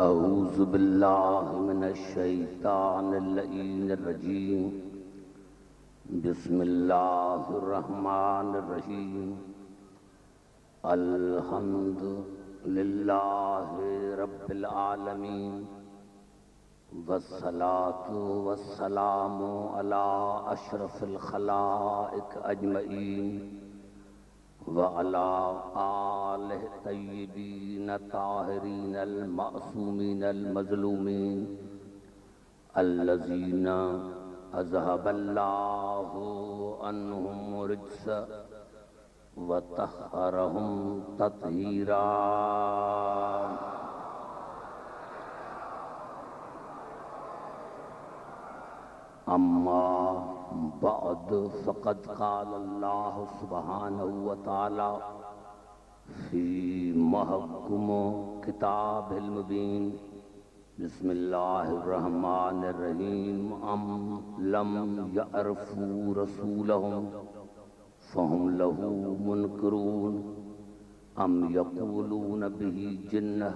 اعوذ باللہ من الشیطان اللعین الرجیم بسم اللہ الرحمن الرحیم الحمد للہ رب العالمین والصلاة والسلام علی اشرف الخلائق اجمعین وعلى آلہ الطیبین الطاہرین المعصومین المظلومین الذین اذهب اللہ عنہم الرجس وطہرہم تطہیرا۔ اما بعد فقد قال اللہ سبحانہ وتعالی فی محکم کتاب المبین بسم اللہ الرحمن الرحیم ام لم یعرفوا رسولہم فہم لہ منکرون ام یقولون بہ جنہ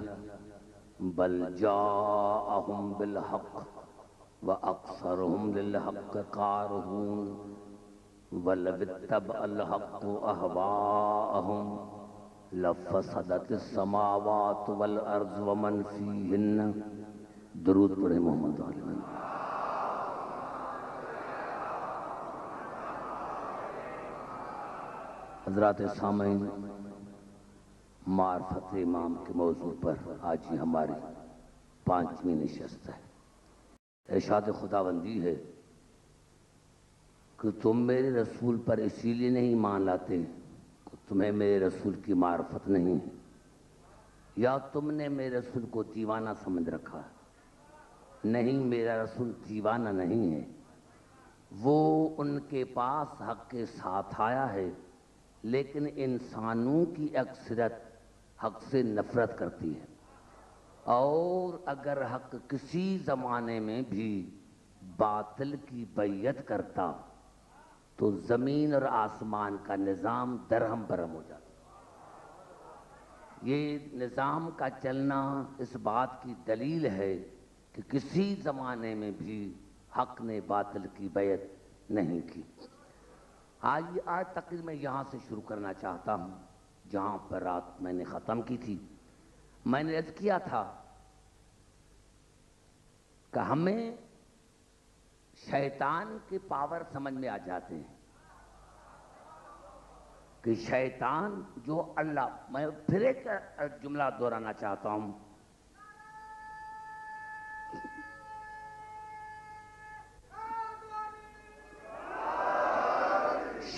بل جاءہم بالحق وَأَكْثَرُهُمْ لِلْحَقِّ كَارِهُونَ وَلَوِ اتَّبَعَ الْحَقُّ أَهْوَاءَهُمْ لَفَسَدَتِ السَّمَاوَاتُ وَالْأَرْضُ وَمَنْ فِيهِنَّ۔ درود پڑھیں محمد علیہ۔ حضرات سامعین، معرفت امام کے موضوع پر آج ہی ہماری 5ویں نشست ہے۔ ارشاد خداوندی ہے کہ تم میرے رسول پر اسی لیے نہیں مان لاتے کہ تمہیں میرے رسول کی معرفت نہیں ہے، یا تم نے میرے رسول کو دیوانہ سمجھ رکھا ہے۔ نہیں، میرا رسول دیوانہ نہیں ہے، وہ ان کے پاس حق کے ساتھ آیا ہے، لیکن انسانوں کی اکثریت حق سے نفرت کرتی ہے، اور اگر حق کسی زمانے میں بھی باطل کی بیعت کرتا تو زمین اور آسمان کا نظام درہم برہم ہو جاتا۔ یہ نظام کا چلنا اس بات کی دلیل ہے کہ کسی زمانے میں بھی حق نے باطل کی بیعت نہیں کی۔ آج تقریر میں یہاں سے شروع کرنا چاہتا ہوں جہاں پر رات میں نے ختم کی تھی۔ میں نے عرض کیا تھا کہ ہمیں شیطان کے پاور سمجھ میں آ جاتے ہیں کہ شیطان جو اللہ، میں پھر ایک جملہ دہرانا چاہتا ہوں،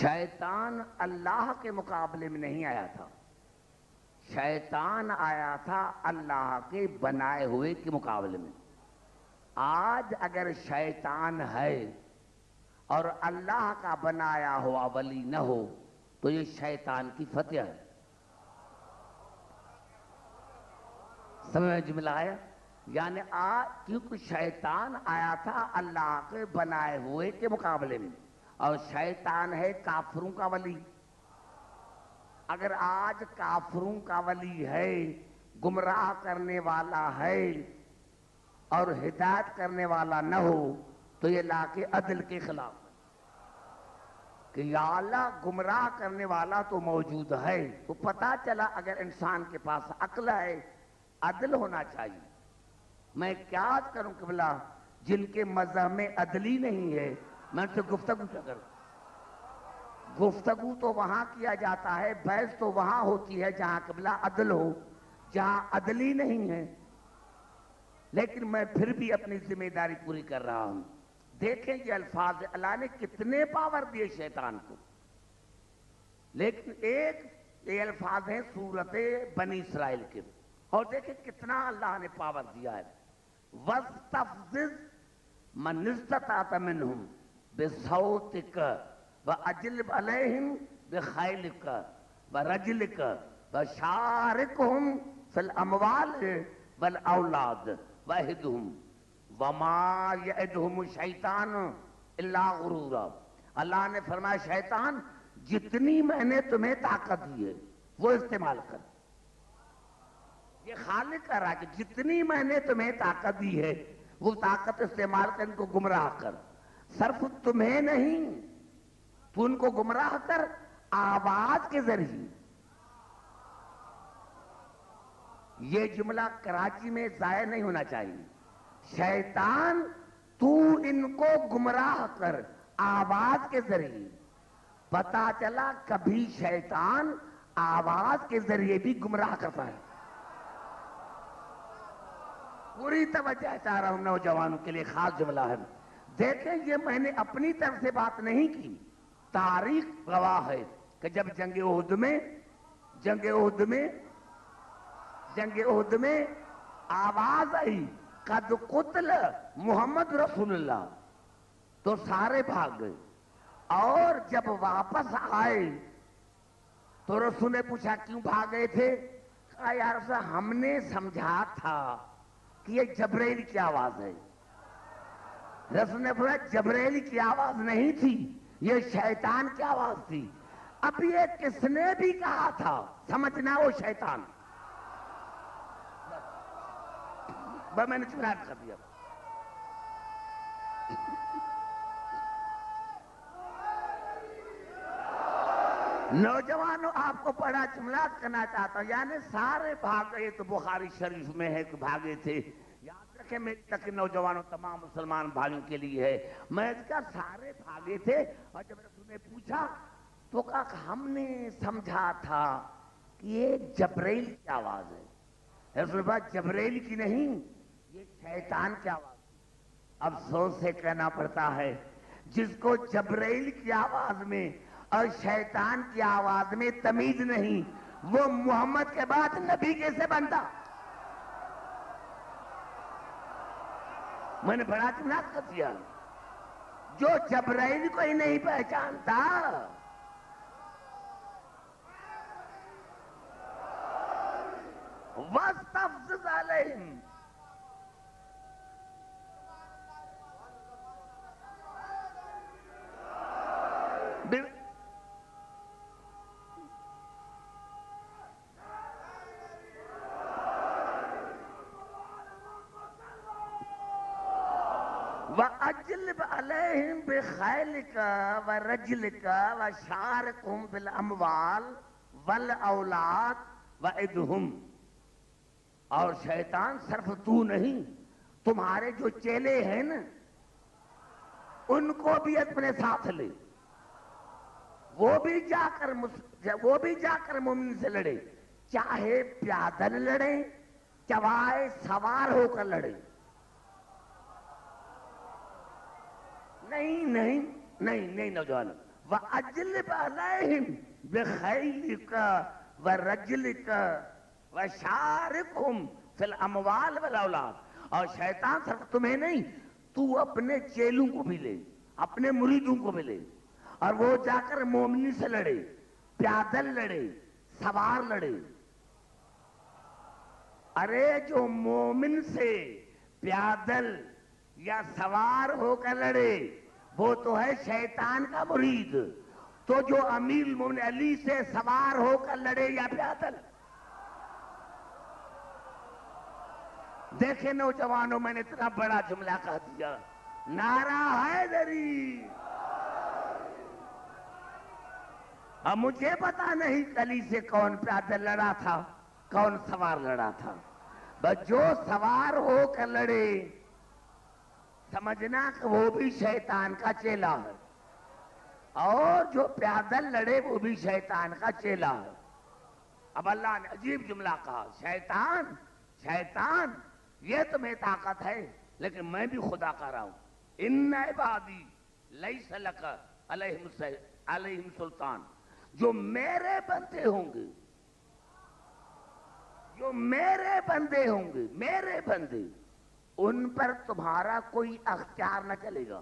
شیطان اللہ کے مقابلے میں نہیں آیا تھا، شیطان آیا تھا اللہ کے بنائے ہوئے کے مقابلے میں۔ آج اگر شیطان ہے اور اللہ کا بنایا ہوا ولی نہ ہو تو یہ شیطان کی فتح ہے۔ سمجھ میں جملہ آیا؟ یعنی کیونکہ شیطان آیا تھا اللہ کے بنائے ہوئے کے مقابلے میں، اور شیطان ہے کافروں کا ولی۔ اگر آج کافروں کا ولی ہے، گمراہ کرنے والا ہے اور ہدایت کرنے والا نہ ہو تو یہ لا کے عدل کے خلاف ہے کہ یا اللہ گمراہ کرنے والا تو موجود ہے، تو پتہ چلا اگر انسان کے پاس عقل ہے عدل ہونا چاہیے۔ میں کیا کروں کہ بلا جن کے مذہب میں عدلی نہیں ہے میں ان سے گفتگو کیا کروں؟ گفتگو تو وہاں کیا جاتا ہے، بحث تو وہاں ہوتی ہے جہاں قبلہ عدل ہو، جہاں عدلی نہیں ہے۔ لیکن میں پھر بھی اپنی ذمہ داری پوری کر رہا ہوں۔ دیکھیں یہ الفاظ اللہ نے کتنے پاور دیے شیطان کو، لیکن ایک یہ الفاظ ہیں سورت بنی اسرائیل کے، اور دیکھیں کتنا اللہ نے پاور دیا ہے۔ وَاسْتَفْزِزْ مَنِ اسْتَطَعْتَ مِنْهُمْ بِصَوْتِكَ وَأَجْلِبْ عَلَيْهِمْ بِخَيْلِكَ وَرَجْلِكَ وَشَارِكْهُمْ فِي الْأَمْوَالِ وَالْأَوْلَادِ وَاهِدْهُمْ وَمَا يَعِدُهُمُ الشَّيْطَانُ إِلَّا غُرُورًا۔ اللہ نے فرمایا شیطان جتنی میں نے تمہیں طاقت دی ہے وہ استعمال کر، یہ خالق کر رہا کہ جتنی میں نے تمہیں طاقت دی ہے وہ طاقت استعمال کر ان کو گمراہ کر، صرف تمہیں نہیں، تو ان کو گمراہ کر آواز کے ذریعے۔ یہ جملہ کراچی میں ضائع نہیں ہونا چاہیے۔ شیطان تو ان کو گمراہ کر آواز کے ذریعے۔ پتا چلا کبھی شیطان آواز کے ذریعے بھی گمراہ کرتا ہے۔ پوری توجہ چاہ رہا ہوں نوجوانوں کے لیے، خاص جملہ ہے۔ دیکھیں یہ میں نے اپنی طرف سے بات نہیں کی، تاریخ گواہ ہے کہ جب جنگ احد میں آواز آئی قد قتل محمد رسول اللہ، تو سارے بھاگ گئے، اور جب واپس آئے تو رسول نے پوچھا کیوں بھاگے تھے؟ کہا یا رسول اللہ ہم نے سمجھا تھا کہ یہ جبرائیل کی آواز ہے۔ رسول نے فرمایا جبرائیل کی آواز نہیں تھی، یہ شیطان کی آواز تھی۔ اب یہ کس نے بھی کہا تھا، سمجھنا وہ شیطان۔ بس میں نے چنات کر دیا۔ نوجوانوں آپ کو بڑا جملہ کرنا چاہتا ہوں، یعنی سارے بھاگ گئے، تو بخاری شریف میں ہے کہ بھاگے تھے۔ یاد رکھیں میری تک نوجوانوں تمام مسلمان بھائیوں کے لیے ہے، میں اس کا سارے بھاگے تھے، اور جب رسول نے پوچھا تو کہا کہ ہم نے سمجھا تھا کہ یہ جبرائیل کی آواز ہے۔ رسول بات جبرائیل کی نہیں، یہ شیطان کی آواز ہے۔ افسوس سے کہنا پڑتا ہے جس کو جبرائیل کی آواز میں اور شیطان کی آواز میں تمیز نہیں، وہ محمد کے بعد نبی کیسے بنتا؟ میں نے بڑا جملہ کر دیا، جو جبرائیل کو ہی نہیں پہچانتا۔ وَاسْتَفْزِزْ عَلَيْهِمْ، وَأَجْلِبْ عَلَيْهِمْ بِخَيْلِكَ وَرَجْلِكَ وَشَارِكْهُمْ فِي الْأَمْوَالِ وَالْأَوْلَادِ وَعِدْهُمْ۔ اور شیطان صرف تو نہیں، تمہارے جو چیلے ہیں نا ان کو بھی اپنے ساتھ لے، وہ بھی جا کر مومن سے لڑے، چاہے پیادل لڑے چاہے سوار ہو کر لڑے۔ نہیں نوجوان، وَأَجْلِبْ عَلَيْهِمْ بِخَيْلِكَ وَرَجْلِكَ وَشَارِكْهُمْ فِي الْأَمْوَالِ وَالْأَوْلَادِ۔ اور شیطان صرف تمہیں نہیں، تو اپنے چیلوں کو بھی لے، اپنے مریدوں کو بھی لے، اور وہ جا کر مومنی سے لڑے، پیادل لڑے، سوار لڑے۔ ارے جو مومن سے پیادل یا سوار ہو کر لڑے وہ تو ہے شیطان کا مرید، تو جو امیر المومنین علی سے سوار ہو کر لڑے یا پیادل۔ دیکھیں نوجوانوں میں نے اتنا بڑا جملہ کہہ دیا، نعرہ حیدری۔ اب مجھے پتا نہیں علی سے کون پیادل لڑا تھا کون سوار لڑا تھا، بس جو سوار ہو کر لڑے سمجھنا کہ وہ بھی شیطان کا چیلا ہے، اور جو پیادل لڑے وہ بھی شیطان کا چیلا ہے۔ اب اللہ نے عجیب جملہ کہا، شیطان یہ تمہیں طاقت ہے لیکن میں بھی خدا کہہ رہا ہوں، ان عبادی لیس لک علیہم سلطان۔ جو میرے بندے ہوں گے، میرے بندے، ان پر تمہارا کوئی اختیار نہ چلے گا۔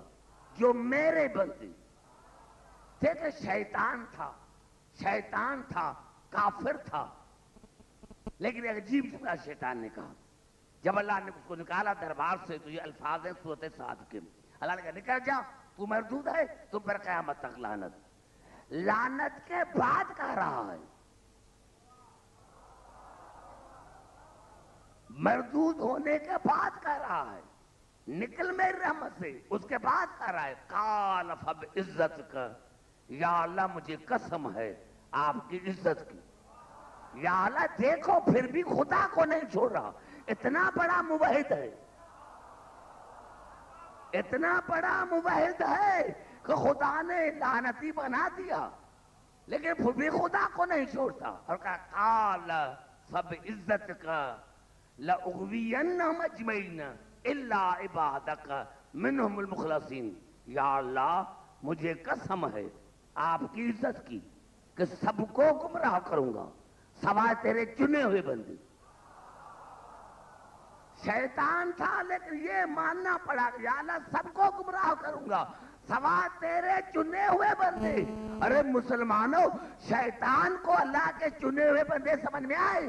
جو میرے بندے دیکھیں، شیطان تھا، کافر تھا، لیکن ایک عجیب جملہ شیطان نے کہا جب اللہ نے اس کو نکالا دربار سے، تو یہ الفاظ ہیں سورۃ صاد کے۔ اللہ نے کہا نکل جا، تو مردود ہے، تم پر قیامت تک لعنت کے بعد کہہ رہا ہے مردود ہونے کے بعد کہہ رہا ہے نکل میری رحمت سے، اس کے بعد کہہ رہا ہے قال فبعزت کا، یا اللہ مجھے قسم ہے آپ کی عزت کی، یا اللہ دیکھو پھر بھی خدا کو نہیں چھوڑ رہا، اتنا بڑا موحد ہے، اتنا بڑا موحد ہے کہ خدا نے لعنتی بنا دیا لیکن پھر بھی خدا کو نہیں چھوڑتا، اور کہا قال فبعزتک لأغوینہم اجمعین الا عبادک منہم المخلصین، یا اللہ مجھے قسم ہے آپ کی عزت کی کہ سب کو گمراہ کروں گا سوائے تیرے چنے ہوئے بندے۔ شیطان تھا لیکن یہ ماننا پڑا کہ یا اللہ سب کو گمراہ کروں گا سوائے تیرے چنے ہوئے بندے۔ ارے مسلمانوں، شیطان کو اللہ کے چنے ہوئے بندے سمجھ میں آئے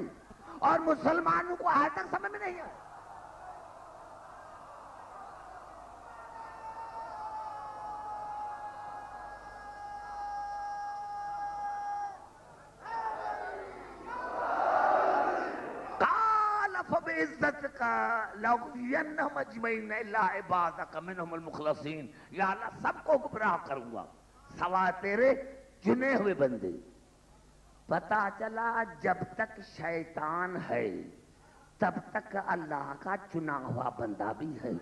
اور مسلمانوں کو آج تک سمجھ میں نہیں آئے۔ فبعزتک لأغوینہم اجمعین الا عبادک منہم المخلصین، یا اللہ سب کو گمراہ کروں گا سوائے تیرے چنے ہوئے بندے۔ پتا چلا جب تک شیطان ہے تب تک اللہ کا چنا ہوا بندہ بھی ہے،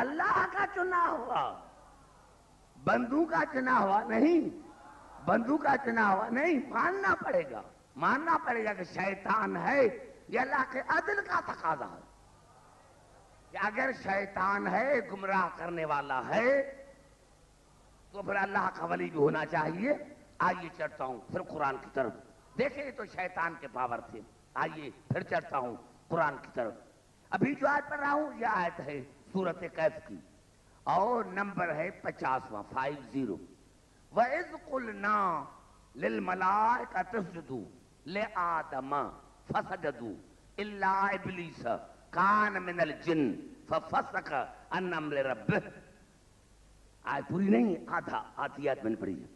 اللہ کا چنا ہوا، بندوں کا چنا ہوا نہیں، بندوں کا چنا ہوا نہیں۔ ماننا پڑے گا کہ شیطان ہے، یہ اللہ کے عدل کا تقاضا ہے کہ اگر شیطان ہے گمراہ کرنے والا ہے تو پھر اللہ کا ولی بھی ہونا چاہیے۔ آئیے چڑھتا ہوں پھر قرآن کی طرف، دیکھیں یہ تو شیطان کے پاور تھے، آئیے پھر چڑھتا ہوں قرآن کی طرف۔ ابھی جو آیت پڑھ رہا ہوں یہ آیت ہے سورۃ کہف کی اور نمبر ہے 50واں 50۔ وَإِذْ قُلْنَا لِلْمَلَائِكَةِ اسْجُدُوا لِآدَمَ فَسَجَدُوا إِلَّا إِبْلِيسَ كَانَ مِنَ الْجِنِّ فَفَسَقَ عَنْ أَمْرِ رَبِّهِ۔ آیت پوری نہیں، آدھی آیت میں نے پڑھی ہے۔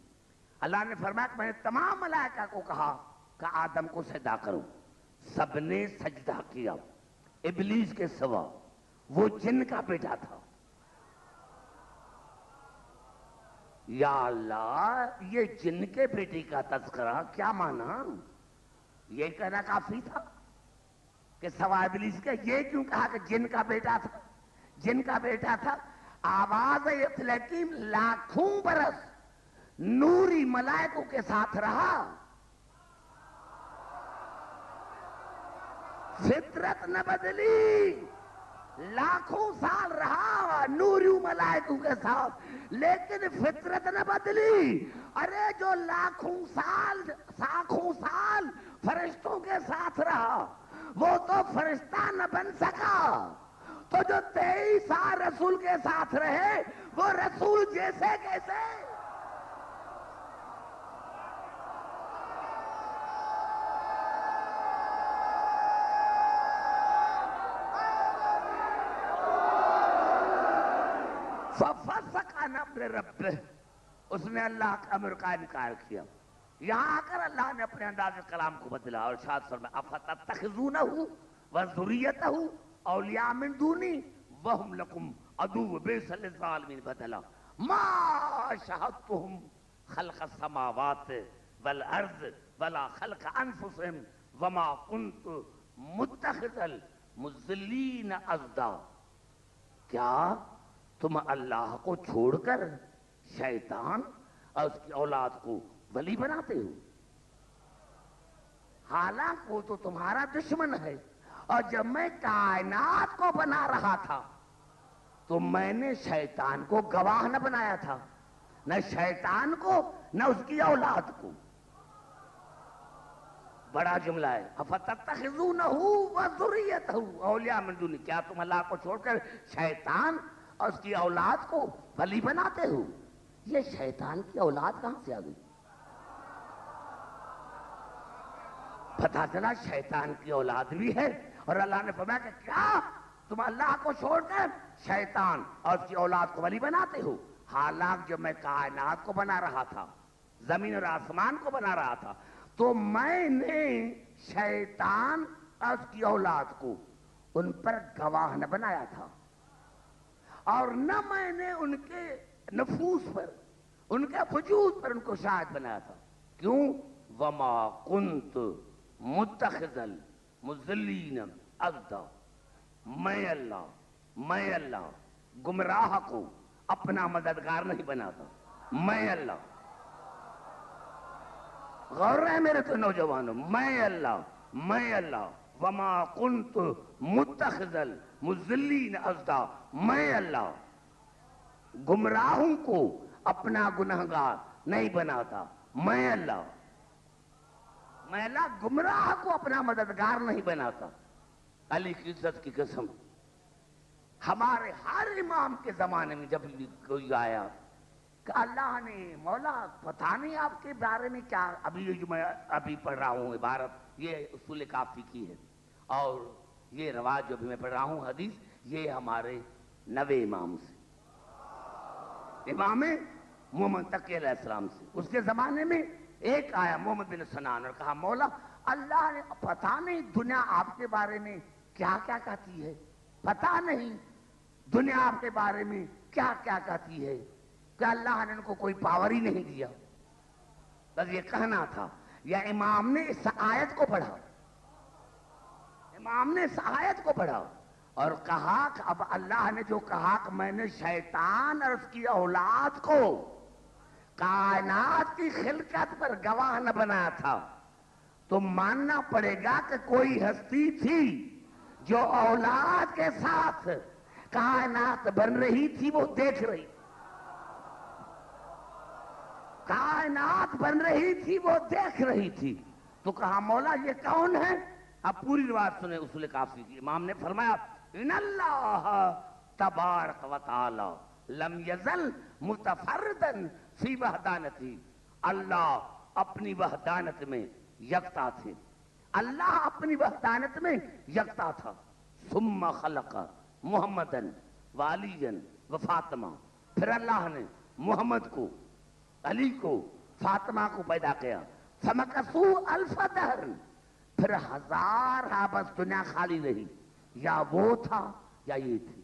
اللہ نے فرمایا کہ میں نے تمام ملائکہ کو کہا کہ آدم کو سجدہ کرو، سب نے سجدہ کیا ابلیس کے سوا، وہ جن کا بیٹا تھا۔ یا اللہ یہ جن کے بیٹے کا تذکرہ کیا مانا؟ یہ کہنا کافی تھا کہ سوائے ابلیس کے، یہ کیوں کہا کہ جن کا بیٹا تھا؟ جن کا بیٹا تھا، آواز افلاکی لاکھوں برس نوری ملائکوں کے ساتھ رہا، فطرت نہ بدلی، لاکھوں سال رہا نوری ملائکوں کے ساتھ لیکن فطرت نہ بدلی۔ ارے جو لاکھوں سال فرشتوں کے ساتھ رہا وہ تو فرشتہ نہ بن سکا، تو جو 23 سال رسول کے ساتھ رہے وہ رسول جیسے کیسے؟ فَفَسَقَ عَنْ أَمْرِ رَبِّهِ، اس نے اللہ کا امر کا انکار کیا۔ یہاں آ کر اللہ نے اپنے انداز کلام کو بدلا اور ارشاد فرمایا أَفَتَتَّخِذُونَهُ وَذُرِّيَّتَهُ أَوْلِيَاءَ مِن دُونِي وَهُمْ لَكُمْ عَدُوٌّ بِئْسَ لِلظَّالِمِينَ بَدَلًا مَا شَهَدتُّهُمْ خَلْقَ السَّمَاوَاتِ وَالْأَرْضِ وَلَا خَلْقَ أَنفُسِهِمْ وَمَا كُنْتُ مُتَّخِذَ الْمُضِلِّينَ عَضْدًا۔ کیا تم اللہ کو چھوڑ کر شیطان اور اس کی اولاد کو ولی بناتے ہو؟ حالانکہ وہ تو تمہارا دشمن ہے، اور جب میں کائنات کو بنا رہا تھا تو میں نے شیطان کو گواہ نہ بنایا تھا، نہ شیطان کو نہ اس کی اولاد کو۔ بڑا جملہ ہے، أَفَتَتَّخِذُونَهُ وَذُرِّيَّتَهُ أَوْلِيَاءَ مِن دُونِي، کیا تم اللہ کو چھوڑ کر شیطان اور اس کی اولاد کو ولی بناتے ہو؟ یہ شیطان کی اولاد کہاں سے آ گئی؟ پتہ چلا شیطان کی اولاد بھی ہے، اور اللہ نے فرمایا کہ کیا تم اللہ کو چھوڑ کر شیطان اور اس کی اولاد کو ولی بناتے ہو؟ حالانکہ جب میں کائنات کو بنا رہا تھا، زمین اور آسمان کو بنا رہا تھا، تو میں نے شیطان اور اس کی اولاد کو ان پر گواہ نہ بنایا تھا، اور نہ میں نے ان کے نفوس پر، ان کے وجود پر ان کو شاہد بنایا تھا. کیوں؟ وما کنت متخذ المضلین عضدا. میں اللہ گمراہ کو اپنا مددگار نہیں بناتا. میں اللہ، غور ہے میرے تو نوجوانوں، میں اللہ وما کنت متخذ المضلین عضدا. میں اللہ گمراہوں کو اپنا گنہگار نہیں بناتا. میں اللہ گمراہ کو اپنا مددگار نہیں بناتا. علی کی عزت کی قسم، ہمارے ہر امام کے زمانے میں جب بھی کوئی آیا کہ اللہ نے مولا پتہ نہیں آپ کے بارے میں کیا، ابھی جو میں ابھی پڑھ رہا ہوں عبارت، یہ اصول کافی کی ہے، اور یہ رواج جو بھی میں پڑھ رہا ہوں حدیث، یہ ہمارے 9 امام سے، امام محمد تقی علیہ السلام سے. اس کے زمانے میں ایک آیا محمد بن سنان اور کہا مولا اللہ نے پتہ نہیں دنیا آپ کے بارے میں کیا کیا کہتی ہے، پتہ نہیں دنیا آپ کے بارے میں کیا کیا کہتی ہے، کہ اللہ نے ان کو کوئی پاور ہی نہیں دیا. بس یہ کہنا تھا. یا امام نے اس آیت کو پڑھا، امام نے اس آیت کو پڑھا اور کہا کہ اب اللہ نے جو کہا کہ میں نے شیطان اور اس کی اولاد کو کائنات کی خلقت پر گواہ نہ بنایا تھا، تو ماننا پڑے گا کہ کوئی ہستی تھی جو اولاد کے ساتھ کائنات بن رہی تھی، وہ دیکھ رہی، کائنات بن رہی تھی وہ دیکھ رہی تھی. تو کہا مولا یہ کون ہے؟ اب پوری روایت سنیں اصول کافی کی. امام نے فرمایا ان اللہ تبارک و تعالی لم یزل متفردا فی وحدانتی. اللہ اپنی وحدانت میں یکتا تھے، اللہ اپنی وحدانت میں یکتا تھا. ثم خلق محمدا وعلیا وفاطمہ. پھر اللہ نے محمد کو، علی کو، فاطمہ کو پیدا کیا. فمکثوا الف دہر. پھر 1000 بس دنیا خالی رہی، یا وہ تھا یا یہ تھی.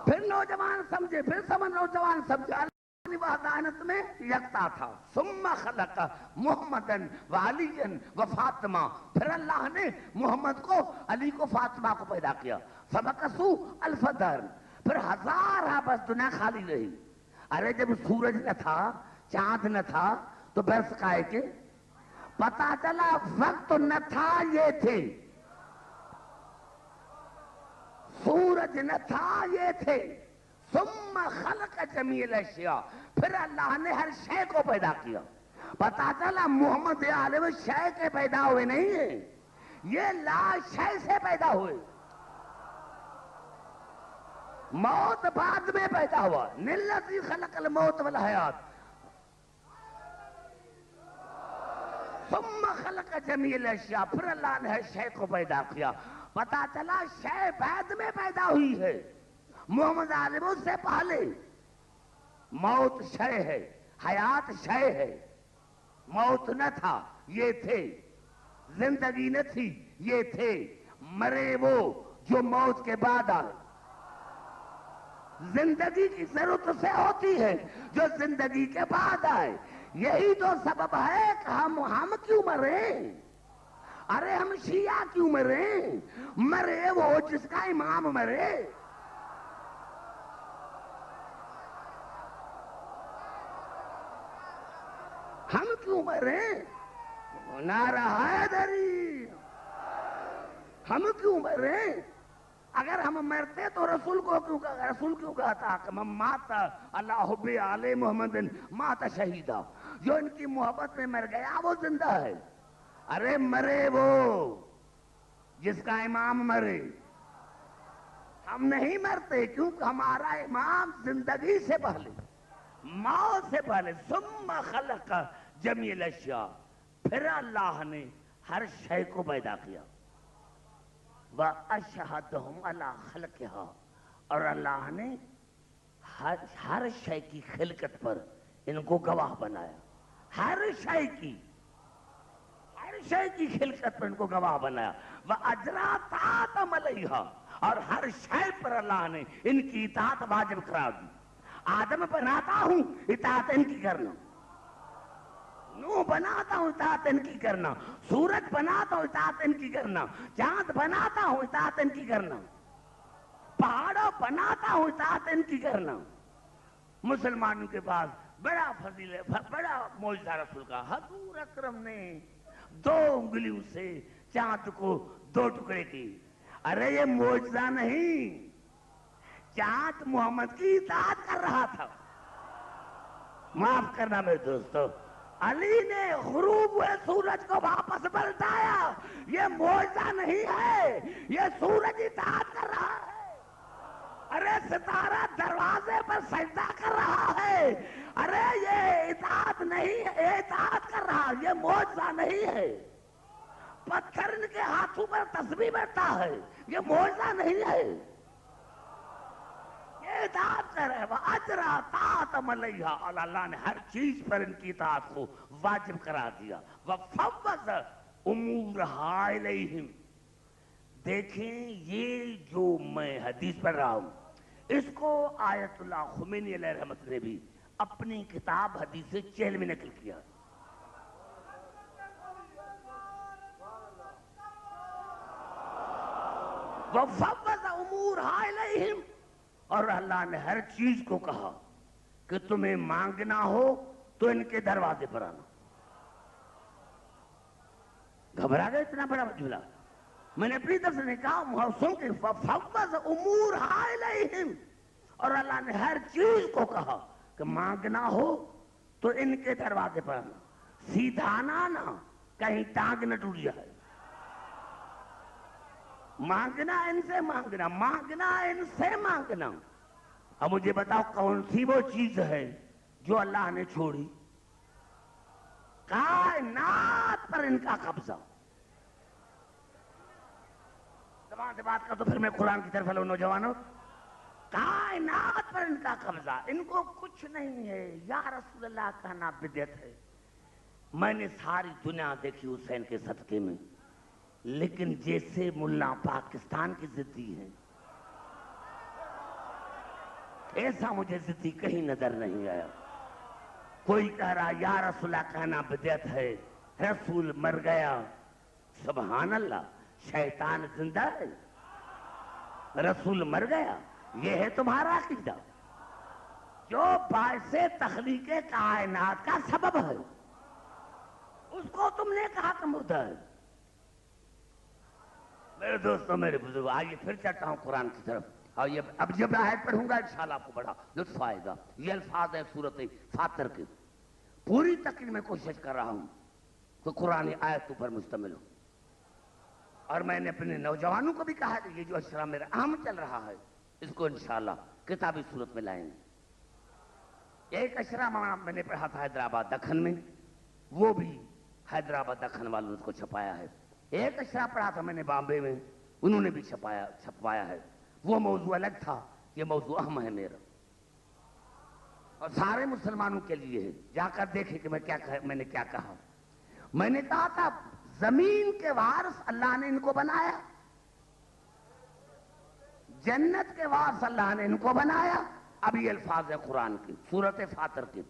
پھر نوجوان سمجھے، نوجوان سمجھے اپنی وحدانت میں یکتا تھا. ثم خلق محمدا وعلیا وفاطمہ. پھر اللہ نے محمد کو، علی کو، فاطمہ کو پیدا کیا. فمکثوا الف دہر. پھر 1000 بس دنیا خالی رہی. ارے جب سورج نہ تھا، چاند نہ تھا، تو برس کائے کے پتا چلا وقت نہ تھا، یہ تھے. سورج نہ تھا، یہ تھے. ثم خلق جمیع الاشیاء. پھر اللہ نے ہر شے کو پیدا کیا. پتا چلا محمد عالم شے کے پیدا ہوئے نہیں ہیں، یہ لا شے سے پیدا ہوئے. موت بعد میں پیدا ہوا. نلذی خلق الموت والحیات. ثم خلق جمیع الاشیاء. پھر اللہ نے ہر شے کو پیدا کیا. پتا چلا شے بعد میں پیدا ہوئی ہے، محمد عالم اس سے پہلے. موت شے ہے، حیات شے ہے. موت نہ تھا، یہ تھے. زندگی نہ تھی، یہ تھے. مرے وہ جو موت کے بعد آئے. زندگی کی ضرورت سے ہوتی ہے جو زندگی کے بعد آئے. یہی تو سبب ہے کہ ہم کیوں مرے. ارے ہم شیعہ کیوں مرے؟ مرے وہ جس کا امام مرے. ہم کیوں مرے؟ نعرہ حیدری. ہم کیوں مرے؟ اگر ہم مرتے تو رسول کیوں کہتا کہ من مات اللہ حب آل محمد مات شہیدہ. جو ان کی محبت میں مر گیا وہ زندہ ہے. ارے مرے وہ جس کا امام مرے. ہم نہیں مرتے کیونکہ ہمارا امام زندگی سے پہلے، موت سے پہلے. ثم خلق جمیع الاشیاء. پھر اللہ نے ہر شے کو پیدا کیا. وَأَشْهَدَهُمْ عَلَىٰ خَلْقِهَا. اور اللہ نے ہر شے کی خلقت پر ان کو گواہ بنایا، ہر شے کی خلقت پر ان کو گواہ بنایا، وَأَجْرَا طَاعَةً عَلَيْهَا، اور ہر شے پر اللہ نے ان کی اطاعت واجب قرار دی۔ آدم بناتا ہوں اطاعت ان کی کرنا، نوح بناتا ہوں اطاعت ان کی کرنا، سورج بناتا ہوں اطاعت ان کی کرنا، چاند بناتا ہوں اطاعت ان کی کرنا، پہاڑوں بناتا ہوں اطاعت ان کی کرنا۔ مسلمانوں کے پاس بڑا فضیل بڑا معجزہ رسول کا، حضور اکرم نے 2 انگلیوں سے چاند کو 2 ٹکڑے کی۔ ارے یہ معجزہ نہیں، چاند محمد کی اطاعت کر رہا تھا۔ معاف کرنا میرے دوستو، علی نے غروب ہوئے سورج کو واپس پلٹایا، یہ معجزہ نہیں ہے، یہ سورج اطاعت کر رہا ہے۔ ارے ستارہ دروازے پر سجدہ کر رہا ہے، ارے یہ اطاعت نہیں ہے، یہ اطاعت کر رہا ہے، یہ معجزہ نہیں ہے۔ پتھر ان کے ہاتھوں پر تسبیح بیٹھتا ہے، یہ معجزہ نہیں ہے، یہ اطاعت کر رہا ہے۔ وَأَجْرَا طَاعَةً عَلَيْهَا، اور اللہ نے ہر چیز پر ان کی اطاعت کو واجب قرار دیا۔ وَفَوَّضَ أُمُورَهَا إِلَيْهِمْ، دیکھیں یہ جو میں حدیث پڑھ رہا ہوں، اس کو آیت اللہ خمینی علیہ رحمت نے بھی اپنی کتاب حدیث چہل میں نقل کیا۔ وَفَوَّضَ أُمُورَهَا إِلَيْهِمْ، اور اللہ نے ہر چیز کو کہا کہ تمہیں مانگنا ہو تو ان کے دروازے پر آنا۔ گھبرا گئے اتنا بڑا جملہ؟ میں نے اپنی طرف سے نے کہا سن کے فَفَوَّضَ أُمُورَهَا إِلَيْهِمْ، اور اللہ نے ہر چیز کو کہا کہ مانگنا ہو تو ان کے دروازے پر آنا، سیدھا آنا، کہیں ٹانگ نہ ٹوٹ جائے۔ مانگنا ان سے مانگنا، مانگنا ان سے مانگنا۔ اب مجھے بتاؤ کون سی وہ چیز ہے جو اللہ نے چھوڑی؟ کائنات پر ان کا قبضہ۔ زبان سے بات کر تو پھر میں قرآن کی طرف لو نوجوانوں، کائنات پر ان کا قبضہ، ان کو کچھ نہیں ہے۔ یا رسول اللہ کہنا بدعت ہے۔ میں نے ساری دنیا دیکھی حسین کے صدقے میں، لیکن جیسے ملا پاکستان کی ضدی ہیں، ایسا مجھے ضدی کہیں نظر نہیں آیا۔ کوئی کہہ رہا یا رسول اللہ کہنا بدعت ہے، رسول مر گیا، سبحان اللہ، شیطان زندہ ہے، رسول مر گیا، یہ ہے تمہارا عقیدہ جو باعث تخلیق کائنات کا سبب ہے، اس کو تم نے کہا کہ مردہ ہے۔ میرے دوستوں میرے بزرگوں، آئیے پھر چلتا ہوں قرآن کی طرف، اور یہ اب جب آیت پڑھوں گا انشاءاللہ آپ کو بڑا لطف آئے گا۔ یہ الفاظ ہے سورۃ فاطر کے، پوری تقریر میں کوشش کر رہا ہوں کہ قرآن آیتوں پر مشتمل ہو، اور میں نے اپنے نوجوانوں کو بھی کہا کہ یہ جو اشرا میرا عام چل رہا ہے اس کو انشاءاللہ کتابی صورت میں لائیں گے۔ ایک اشرا میں نے پڑھا تھا حیدرآباد دکن میں، وہ بھی حیدرآباد دکن والوں نے اس کو چھپایا ہے۔ ایک اشرا پڑھا تھا میں نے بامبے میں، انہوں نے بھی چھپوایا ہے۔ وہ موضوع الگ تھا، یہ موضوع اہم ہے میرا، اور سارے مسلمانوں کے لیے ہے۔ جا کر دیکھیں کہ میں نے کیا کہا۔ میں نے کہا تھا زمین کے وارث اللہ نے ان کو بنایا، جنت کے وارث اللہ نے ان کو بنایا۔ اب یہ الفاظ ہے قرآن کی سورۃ فاطر کے،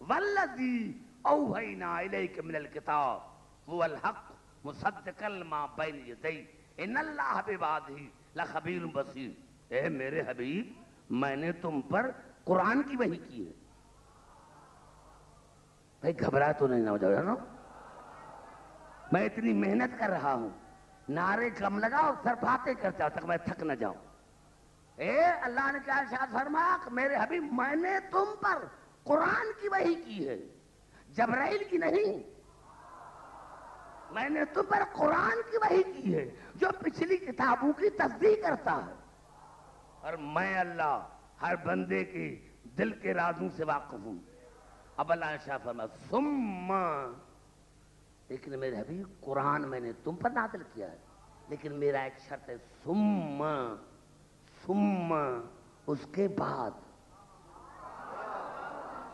والذی اوحینا الیک من الکتاب هو الحق مصدقا لما بین یدیہ ان اللہ بعبادہ لخبیر بصیر۔ اے میرے حبیب، میں نے تم پر قرآن کی وحی کی ہے۔ بھائی گھبرا تو نہیں نہ ہو جاؤ، میں اتنی محنت کر رہا ہوں، نعرے کم لگاؤ، سر باتیں کرتا تک میں تھک نہ جاؤں۔ اے اللہ نے کیا ارشاد فرمایا کہ میرے حبیب میں نے تم پر قرآن کی وحی کی ہے، جبرائیل کی نہیں۔ میں نے تم پر قرآن کی وحی کی ہے جو پچھلی کتابوں کی تصدیق کرتا ہے، اور میں اللہ ہر بندے کے دل کے رازوں سے واقف ہوں۔ اب اللہ نے ارشاد فرمایا ثم، لیکن میرے حبیب قرآن میں نے تم پر نازل کیا ہے، لیکن میرا ایک شرط ہے، ثم اس کے بعد،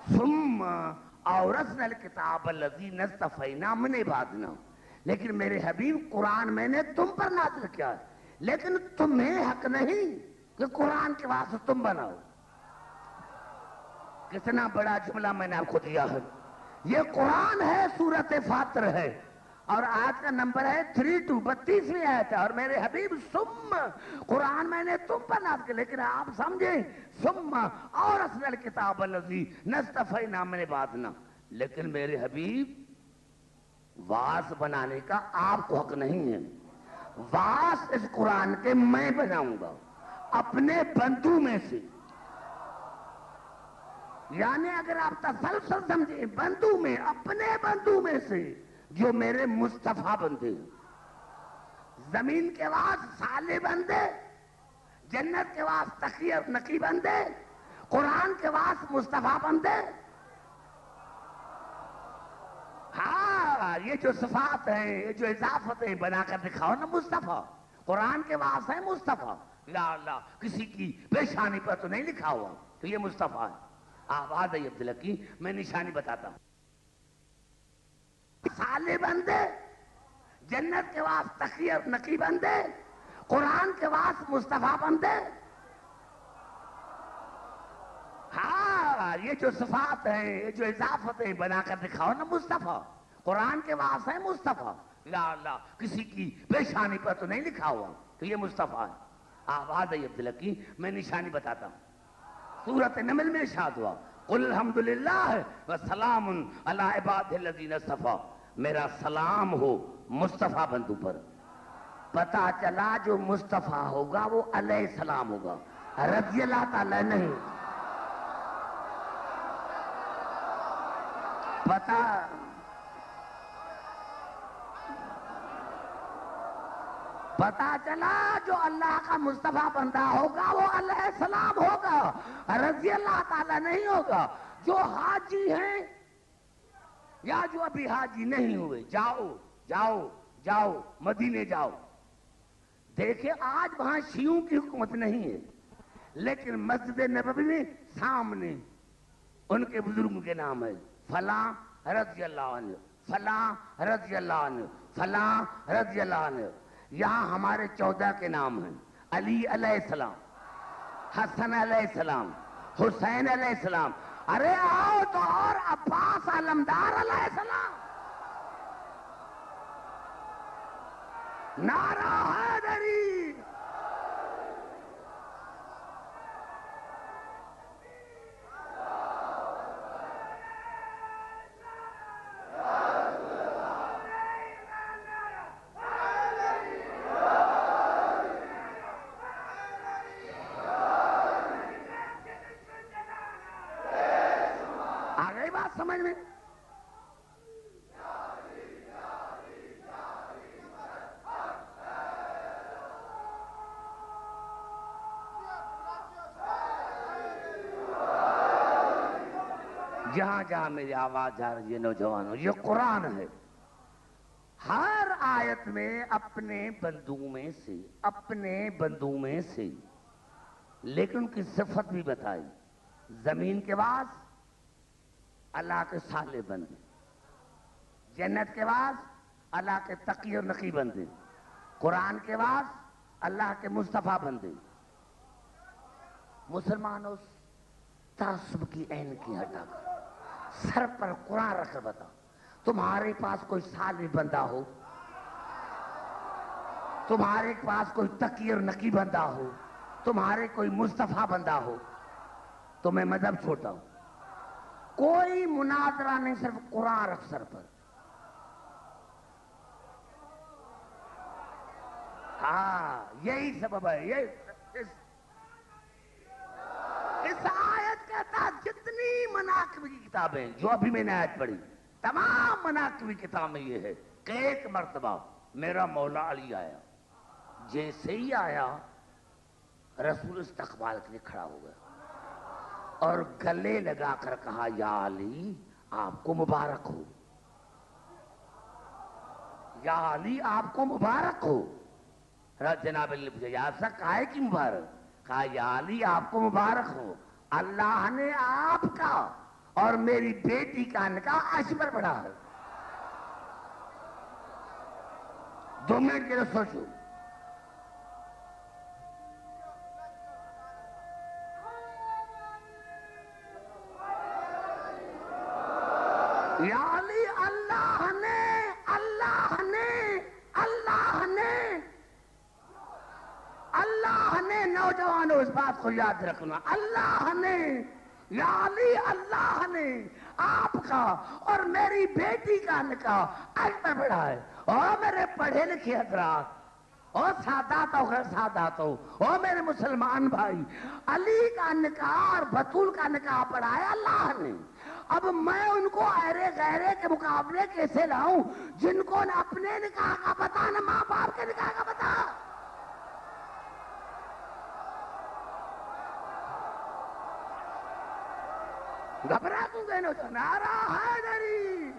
ثم اورثنا الکتاب الذین اصطفینا من عبادنا، لیکن میرے حبیب قرآن میں نے تم پر نازل کیا ہے، لیکن تمہیں حق نہیں کہ قرآن کے واسطے تم بناؤ۔ کتنا بڑا جملہ میں نے آپ کو دیا ہے۔ یہ قرآن ہے، سورۃ فاطر ہے، اور آج کا نمبر ہے 32، 32ویں آیت ہے، اور میرے حبیب ثم قرآن میں نے تم پر نازل کیا، لیکن آپ سمجھیں ثم اورثنا الکتاب الذی اصطفینا من عبادنا، لیکن میرے حبیب واس بنانے کا آپ کو حق نہیں ہے۔ واس اس قرآن کے میں بناؤں گا اپنے بندوں میں سے، یعنی اگر آپ تسلسل سمجھیں، بندوں میں، اپنے بندوں میں سے جو میرے مصطفیٰ بندے، زمین کے واسطے صالح بندے، جنت کے واسطے تقی اور نقی بندے، قرآن کے واسطے مصطفیٰ بندے۔ ہاں، یہ جو صفات ہیں، یہ جو اضافتیں بنا کر دکھاؤ نا مصطفیٰ، قرآن کے واسطے ہے مصطفیٰ۔ لا اللہ، کسی کی پیشانی پر تو نہیں لکھا ہوا تو یہ مصطفیٰ ہے۔ آواز ہے عبداللہ کی، میں نشانی بتاتا ہوں۔ صالح بندے، جنت کے واسطے تقی اور نقی بندے، قرآن کے واسطے مصطفیٰ بندے۔ ہاں، یہ جو صفات ہیں، یہ جو اضافتیں بنا کر دکھاؤ نا مصطفیٰ، قرآن کے واسطے ہے مصطفیٰ۔ لا اللہ، کسی کی پیشانی پر تو نہیں لکھا ہوا تو یہ مصطفیٰ ہے۔ آواز ہے عبداللہ کی، میں نشانی بتاتا ہوں۔ سورۃ نمل میں ارشاد ہوا قل الحمدللہ وسلام علی عبادہ الذین اصطفیٰ، میرا سلام ہو مصطفیٰ بندوں پر۔ پتا چلا جو مصطفیٰ ہوگا وہ علیہ السلام ہوگا، رضی اللہ تعالی نہیں۔ پتا چلا جو اللہ کا مصطفیٰ بندہ ہوگا وہ علیہ السلام ہوگا، رضی اللہ تعالی نہیں ہوگا۔ جو حاجی ہیں یا جو ابھی حاجی نہیں ہوئے، جاؤ جاؤ جاؤ مدینے جاؤ، دیکھیں آج وہاں شیعوں کی حکومت نہیں ہے، لیکن مسجد نبوی میں سامنے ان کے بزرگوں کے نام ہے، فلاں رضی اللہ عنہ، فلاں رضی اللہ عنہ، فلاں رضی اللہ عنہ۔ یہاں ہمارے 14 کے نام ہیں، علی علیہ السلام، حسن علیہ السلام، حسین علیہ السلام، ارے آؤ تو اور عباس علمدار علیہ السلام، نعرہ حیدری۔ سمجھ میں جہاں جہاں میری آواز جا رہی ہے نوجوانوں، یہ قرآن ہے، ہر آیت میں اپنے بندوں میں سے، اپنے بندوں میں سے، لیکن ان کی صفت بھی بتائی۔ زمین کے واسطے اللہ کے صالح بندے، جنت کے واسطے اللہ کے تقی اور نقی بندے، قرآن کے واسطے اللہ کے مصطفیٰ بندے۔ مسلمانوں، تعصب کی اینکیں ہٹا کر سر پر قرآن رکھ کر بتا، تمہارے پاس کوئی صالح بندہ ہو، تمہارے پاس کوئی تقی اور نقی بندہ ہو، تمہارے کوئی مصطفیٰ بندہ ہو تو میں مذہب چھوڑتا ہوں۔ کوئی مناظرہ نہیں، صرف قرآن رکھ سر پر۔ ہاں، یہی سبب ہے۔ اس آیت کے تحت جتنی مناقبی کی کتابیں جو ابھی میں نے آیت پڑھی، تمام مناقبی کتاب میں یہ ہے کہ ایک مرتبہ میرا مولا علی آیا، جیسے ہی آیا رسول استقبال کے لیے کھڑا ہو گیا اور گلے لگا کر کہا یا علی آپ کو مبارک ہو، یا علی آپ کو مبارک ہو۔ جناب علی نے پوچھا یا ایسا کہا کہ مبارک؟ کہا یا علی آپ کو مبارک ہو، اللہ نے آپ کا اور میری بیٹی کا نکاح عرش پر پڑا ہے. 2 منٹ کے لیے سوچو. یا علی اللہ نے نوجوانوں اس بات کو یاد رکھنا، اللہ نے یا علی اللہ نے آپ کا اور میری بیٹی کا نکاح عرش پر پڑا ہے. اور میرے پڑھے لکھے حضرات اور سادات و غیر سادات اور میرے مسلمان بھائی، علی کا نکاح اور بطول کا نکاح پڑھا ہے اللہ نے. اب میں ان کو ایرے غیرے کے مقابلے کیسے لاؤں جن کو نہ اپنے نکاح کا پتا نہ ماں باپ کے نکاح کا پتا؟ گھبرا کیوں گئے نو؟ نعرہ حیدری.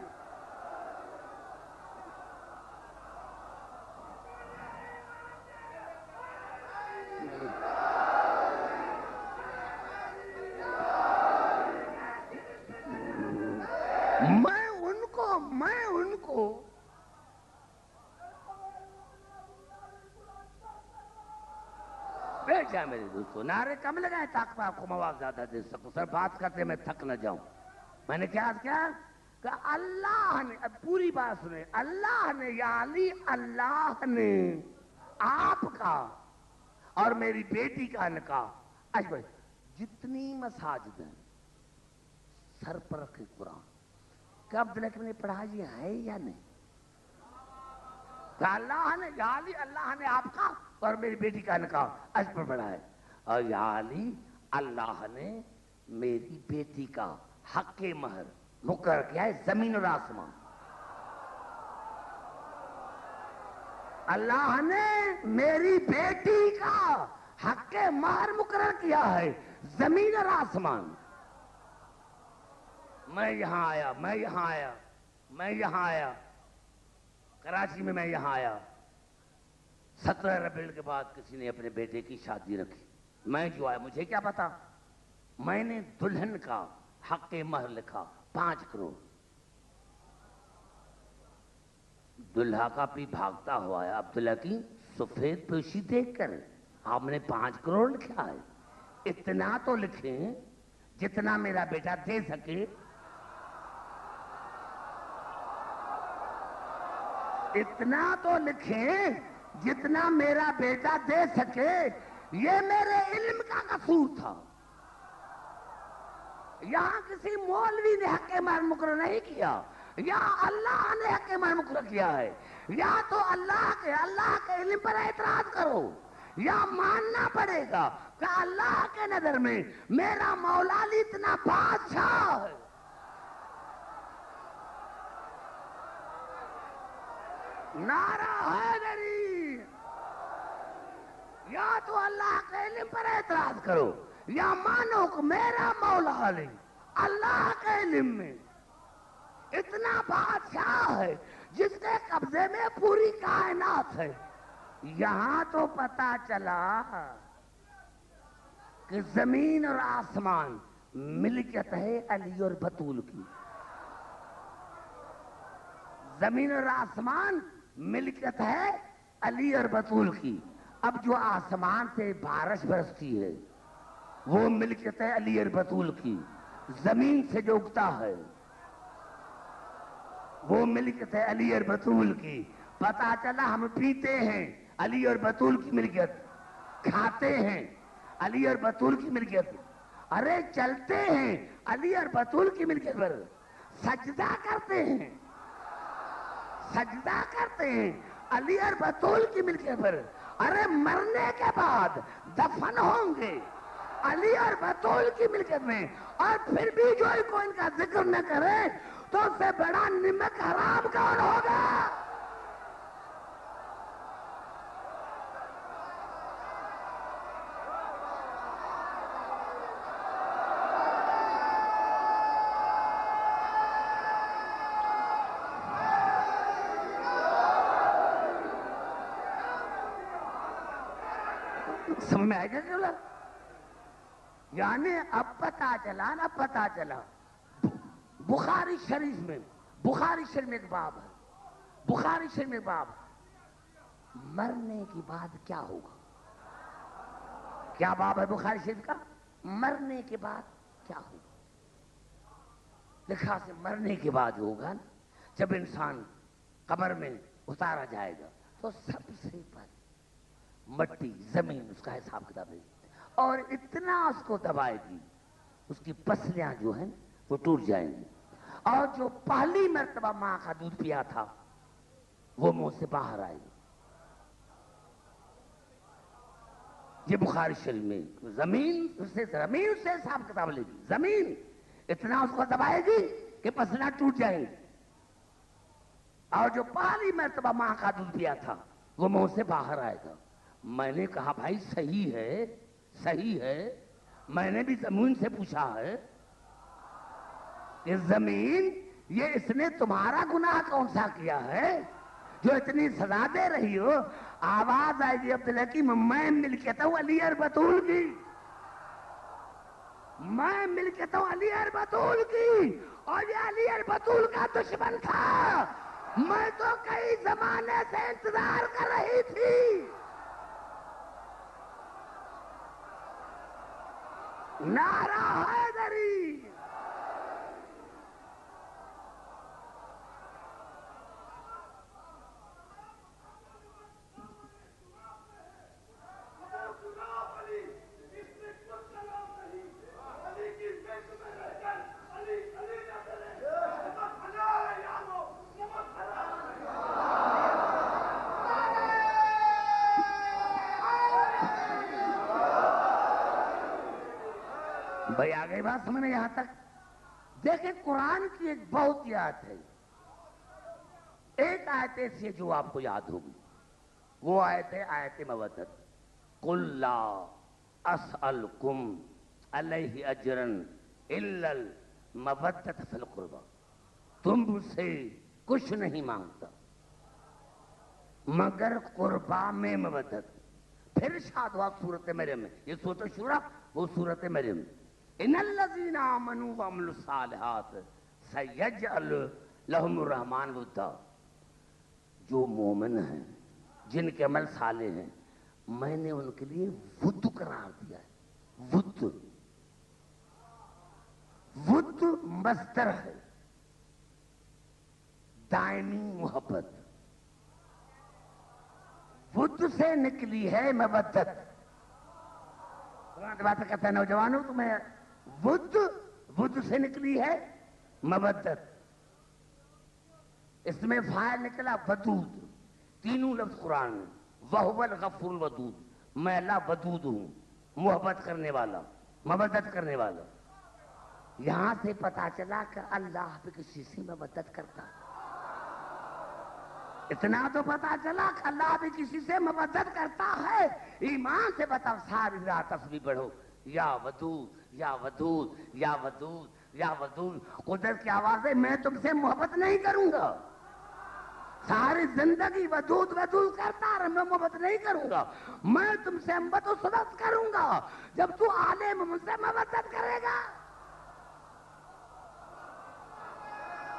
میں ان کو بیٹھ جائے میرے دوستو، نعرے کم لگائیں تاکہ آپ کو مواقع زیادہ دے سکوں. سر بات کرتے میں تھک نہ جاؤں. میں نے کیا کہ اللہ نے، اب پوری بات سنیں، اللہ نے یا علی اللہ نے آپ کا اور میری بیٹی کا نکاح جتنی مساجد ہیں سر پر رکھے قرآن. کیا عبداللہ نے پڑھا یہ ہے یا نہیں؟ کہ اللہ نے یا علی اللہ نے آپ کا اور میری بیٹی کا نکاح عرش پر پڑھا ہے. اور یا علی اللہ نے میری بیٹی کا حق مہر مقرر کیا ہے زمین اور آسمان. اللہ نے میری بیٹی کا حق مہر مقرر کیا ہے زمین اور آسمان. میں یہاں آیا کراچی میں یہاں آیا. 17 ربیع کے بعد کسی نے اپنے بیٹے کی شادی رکھی. میں جو آیا مجھے کیا پتا، میں نے دلہن کا حق مہر لکھا 5 کروڑ. دلہا کا بھی بھاگتا ہوا ہے عبداللہ کی سفید پوشی دیکھ کر آپ نے 5 کروڑ لکھا ہے. اتنا تو لکھیں جتنا میرا بیٹا دے سکے. اتنا تو لکھیں جتنا میرا بیٹا دے سکے. یہ میرے علم کا قصور تھا. یہاں کسی مولوی نے حق مہر مقرر نہیں کیا، یا اللہ نے حق مہر مقرر کیا ہے. یا تو اللہ کے علم پر اعتراض کرو یا ماننا پڑے گا کہ اللہ کے نظر میں میرا مولا علی اتنا بادشاہ ہے. نعرہ حیدری. یا تو اللہ کے علم پر اعتراض کرو یا مانو کہ میرا مولا علی اللہ کے علم میں اتنا بادشاہ ہے جس کے قبضے میں پوری کائنات ہے. یہاں تو پتا چلا کہ زمین اور آسمان ملکیت ہے علی اور بطول کی. زمین اور آسمان ملکیت ہے علی اور بطول کی. اب جو آسمان سے بارش برستی ہے وہ ملکیت ہے علی اور بطول کی. زمین سے جو اگتا ہے وہ ملکیت ہے علی اور بطول کی. پتا چلا ہم پیتے ہیں علی اور بطول کی ملکیت، کھاتے ہیں علی اور بطول کی ملکیت، ارے چلتے ہیں علی اور بطول کی ملکیت پر، سجدہ کرتے ہیں علی اور بطول کی ملکیت پر، ارے مرنے کے بعد دفن ہوں گے علی اور بطول کی ملکیت میں. اور پھر بھی جو کوئی ان کا ذکر نہ کرے تو اس سے بڑا نمک حرام کون ہوگا؟ سمجھ میں آئے گا کیا؟ یعنی اب پتا چلا بخاری شریف میں ایک باب ہے، بخاری شریف میں ایک باب ہے، مرنے کے بعد کیا ہوگا؟ کیا باب ہے بخاری شریف کا؟ مرنے کے بعد کیا ہوگا؟ لکھا سے مرنے کے بعد ہوگا نا، جب انسان قبر میں اتارا جائے گا تو سب سے پہلے مٹی زمین اس کا حساب کتاب ہے، اور اتنا اس کو دبائے گی اس کی پسلیاں جو ہیں وہ ٹوٹ جائیں گی، اور جو پہلی مرتبہ ماں کا دودھ پیا تھا وہ منہ سے باہر آئے گی۔ یہ بخاری شریف میں زمین سے حساب کتاب لے گی، زمین اتنا اس کو دبائے گی کہ پسلیاں ٹوٹ جائیں گی، اور جو پہلی مرتبہ ماں کا دودھ پیا تھا وہ منہ سے باہر آئے گا۔ میں نے کہا بھائی صحیح ہے، میں نے بھی زمین سے پوچھا ہے کہ زمین یہ اس نے تمہارا گناہ کون سا کیا ہے جو اتنی سزا دے رہی ہو؟ آواز آئے گی عبدالحکیم، میں ملکیت ہوں علی اور بطول کی، میں ملکیت ہوں علی اور بطول کی، اور یہ علی اور بطول کا دشمن تھا، میں تو کئی زمانے سے انتظار کر رہی تھی۔ نعرہ حیدری! بھائی آگے بات سمجھنے یہاں تک دیکھیں، قرآن کی ایک بہت ہی آیت ہے، ایک آیت ایسی ہے جو آپ کو یاد ہوگی، وہ آیت ہے آیت مودت۔ قُلْ لَا أَسْأَلُكُمْ عَلَيْهِ أَجْرًا إِلَّا الْمَوَدَّةَ فِي الْقُرْبَى، تم مجھ سے کچھ نہیں مانگتا مگر قربا میں مودت۔ پھر ارشاد ہوا سورۃ مریم میں، یہ سورۃ شورى وہ سورۃ مریم، ان الذین آمنوا وعملوا الصالحات سیجعل لهم الرحمن ودا، جو مومن ہیں جن کے عمل صالح ہیں میں نے ان کے لیے ود قرار دیا ہے۔ ود مصدر ہے، دائمی محبت، ود سے نکلی ہے مودت۔ بات کرتا ہے نوجوانوں تمہیں، ود سے نکلی ہے مودت، اس میں فاعل نکلا ودود، تینوں لفظ قرآن میں، وَهُوَ الْغَفُورُ الْوَدُودُ، میں اللہ ودود ہوں، محبت کرنے والا، مودت کرنے والا۔ یہاں سے پتا چلا کہ اللہ بھی کسی سے مودت کرتا ہے، اتنا تو پتا چلا کہ اللہ بھی کسی سے مودت کرتا ہے۔ ایمان سے بتاؤ، ساری رات تسبیح پڑھو، یا ودود یا ودود یا ودود یا ودود، قدرت کی آواز ہے میں تم سے محبت نہیں کروں گا، ساری زندگی ودود کرتا رہا، میں محبت نہیں کروں گا، میں تم سے محبت و صدق کروں گا جب تو عالم مجھ سے محبت کرے گا۔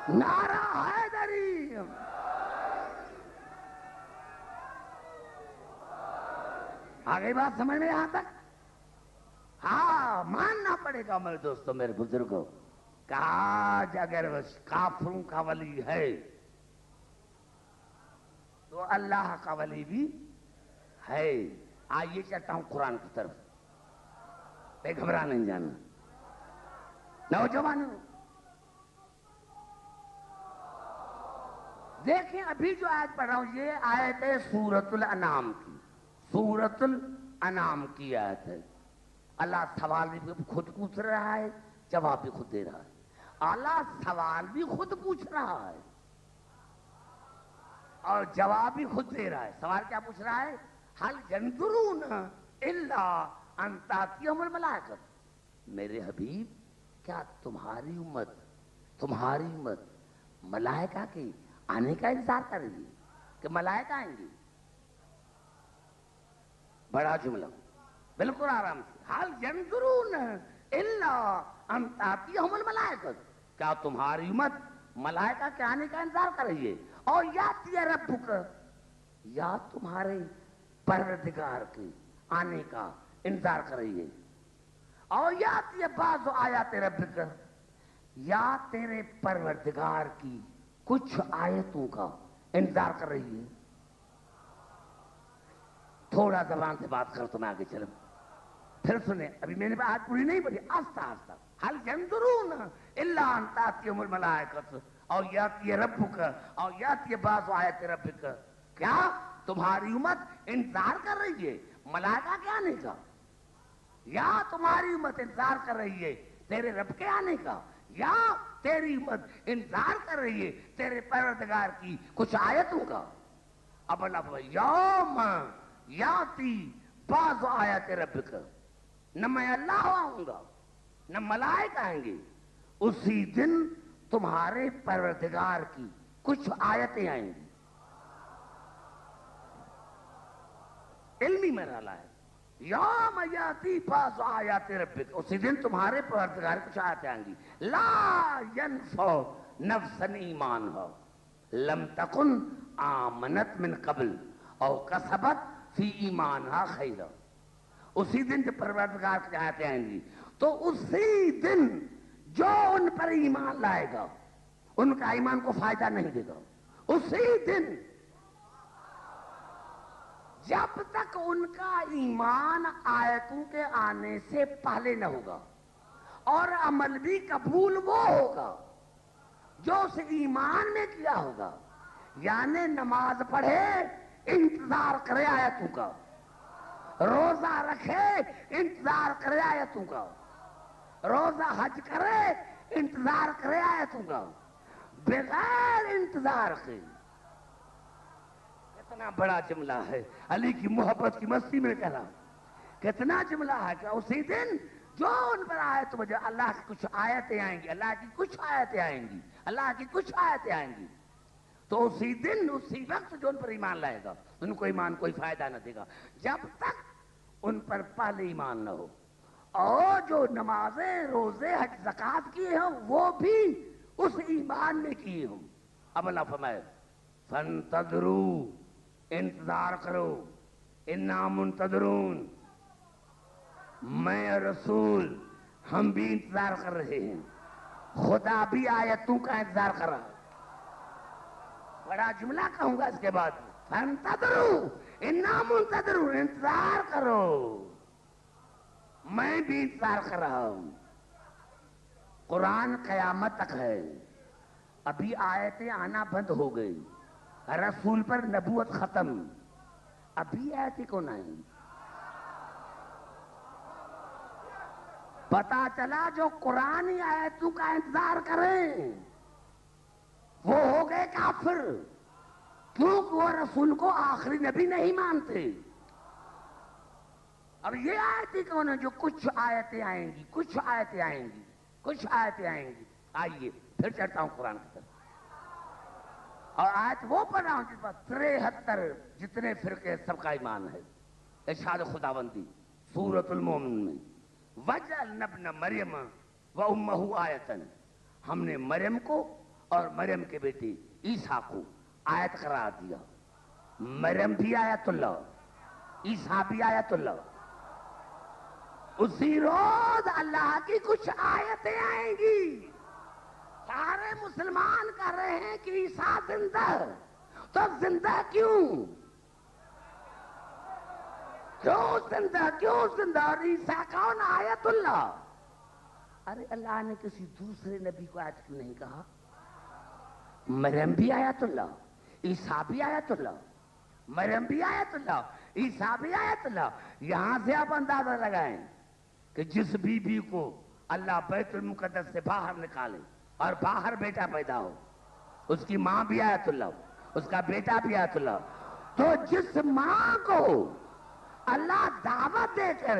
نعرہ حیدری! آگے بات سمجھ میں یہاں تک؟ ہاں ماننا پڑے گا میرے دوستوں، میرے بزرگوں، کہ آج اگر کافروں کا ولی ہے تو اللہ کا ولی بھی ہے۔ آئیے چلتا ہوں قرآن کی طرف، بے گھبرا نہیں جانا نوجوانوں۔ دیکھیں ابھی جو آیت پڑھ رہا ہوں یہ آیت ہے سورۃ الانعام کی، سورۃ الانعام کی آیت ہے۔ اللہ سوال بھی خود پوچھ رہا ہے، جواب بھی خود دے رہا ہے۔ اللہ سوال بھی خود پوچھ رہا ہے اور جواب بھی خود دے رہا ہے۔ سوال کیا پوچھ رہا ہے؟ هل ينظرون الا ان تأتيهم الملائکۃ، میرے حبیب کیا تمہاری امت ملائکہ کے آنے کا انتظار کر رہی ہے کہ ملائکہ آئیں گے؟ بڑا جملہ، بالکل آرام سے، هل ينظرون الا ان تأتيهم الملائکۃ، کیا تمہاری امت ملائکہ کے آنے کا انتظار کر رہی ہے؟ اور یاتی ربک، یا تمہارے پروردگار کے آنے کا انتظار کر رہی ہے؟ اور یاتی بعض آیات ربک، یا تیرے پروردگار کی کچھ آیتوں کا انتظار کر رہی ہے؟ تھوڑا زبان سے بات کر تو میں آگے چلوں، پھر سنیں، ابھی میں نے بات پوری نہیں پڑھی، آہستہ آہستہ. هل ينظرون الا ان تاتيهم الملائکۃ او یاتی ربک او یاتی بعض آیات ربک. کیا تمہاری امت انتظار کر رہی ہے ملائکہ کے آنے کا؟ یا تمہاری امت انتظار کر رہی ہے تیرے رب کے آنے کا؟ یا تیری امت انتظار کر رہی ہے تیرے پروردگار کی کچھ آیتوں کا؟ اب اللہ یوم یاتی بعض آیات ربک، نہ میں اللہ آؤں گا نہ ملائکہ آئیں گے، اسی دن تمہارے پروردگار کی کچھ آیتیں آئیں گی. علمی مرحلہ ہے. یوم یاتی بعض آیات ربک، اسی دن تمہارے پروردگار کی کچھ آیتیں آئیں گی. لا ینفع نفسا ایمانہا لم تکن آمنت من قبل او کسبت فی ایمانہا خیرا. اسی دن جب پروردگار کی آیتیں آئیں گی تو اسی دن جو ان پر ایمان لائے گا ان کا ایمان کو فائدہ نہیں دے گا. اسی دن جب تک ان کا ایمان آیتوں کے آنے سے پہلے نہ ہوگا، اور عمل بھی قبول وہ ہوگا جو اس ایمان میں کیا ہوگا. یعنی نماز پڑھے انتظار کرے آیتوں کا، روزہ رکھے انتظار کرے آیتوں کا، روزہ حج کرے انتظار کرے آیتوں کا، بغیر انتظار کے. کتنا بڑا جملہ ہے، علی کی محبت کی مستی میں کہہ رہا ہوں. کتنا جملہ ہے کہ اسی دن جو ان پر آیت مجھے اللہ کی کچھ آیتیں آئیں گی، اللہ کی کچھ آیتیں آئیں گی، اللہ کی کچھ آیتیں آئیں گی، تو اسی دن اسی وقت جو ان پر ایمان لائے گا ان کو ایمان کوئی فائدہ نہ دے گا جب تک ان پر پہلے ایمان نہ ہو. اور جو نمازیں روزے حج زکات کیے ہوں وہ بھی اس ایمان میں کیے ہوں. اب اللہ فرمائے فانتظروا، انتظار کرو، انا منتظرون، میں رسول ہم بھی انتظار کر رہے ہیں، خدا بھی آیتوں کا انتظار کر رہا ہے. بڑا جملہ کہوں گا اس کے بعد، فانتظروا انا منتظرون، انتظار کرو میں بھی انتظار کر رہا ہوں. قرآن قیامت تک ہے. ابھی آیتیں آنا بند ہو گئی، رسول پر نبوت ختم، ابھی آیتیں کون آئیں؟ پتا چلا جو قرآنی آیتوں کا انتظار کریں وہ ہو گئے کافر، کیونکہ وہ رسول کو آخری نبی نہیں مانتے. اب یہ آیتیں کون ہیں جو کچھ آیتیں آئیں گی، کچھ آیتیں آئیں گی، کچھ آیتیں آئیں گی. آئیے پھر چڑھتا ہوں قرآن کی طرف، اور آیت وہ پڑھ رہا ہوں جس پر 73 جتنے فرقے سب کا ایمان ہے. ارشاد خداوندی سورۃ المومن میں، وَجَعَلْنَا ابْنَ مَرْيَمَ وَأُمَّهُ آیَةً، ہم نے مریم کو اور مریم کے بیٹے عیسیٰ کو آیت قرار دیا. مریم بھی آیت اللہ، عیسیٰ بھی آیت اللہ. اسی روز اللہ کی کچھ آیتیں آئیں گی. سارے مسلمان کہہ رہے ہیں کہ عیسیٰ زندہ، تو زندہ کیوں؟ کیوں زندہ؟ کیوں زندہ؟ اور عیسیٰ کون؟ آیت اللہ. ارے اللہ نے کسی دوسرے نبی کو آیت کیوں نہیں کہا؟ مریم بھی آیت اللہ، عیسیٰ بھی آیت اللہ، مریم بھی آیت اللہ، عیسیٰ بھی آیت اللہ. یہاں سے آپ اندازہ لگائیں کہ جس بی بی کو اللہ بیت المقدس سے باہر نکالے اور باہر بیٹا پیدا ہو، اس کی ماں بھی آیت اللہ، اس کا بیٹا بھی آیت اللہ. تو جس ماں کو اللہ دعوت دے کر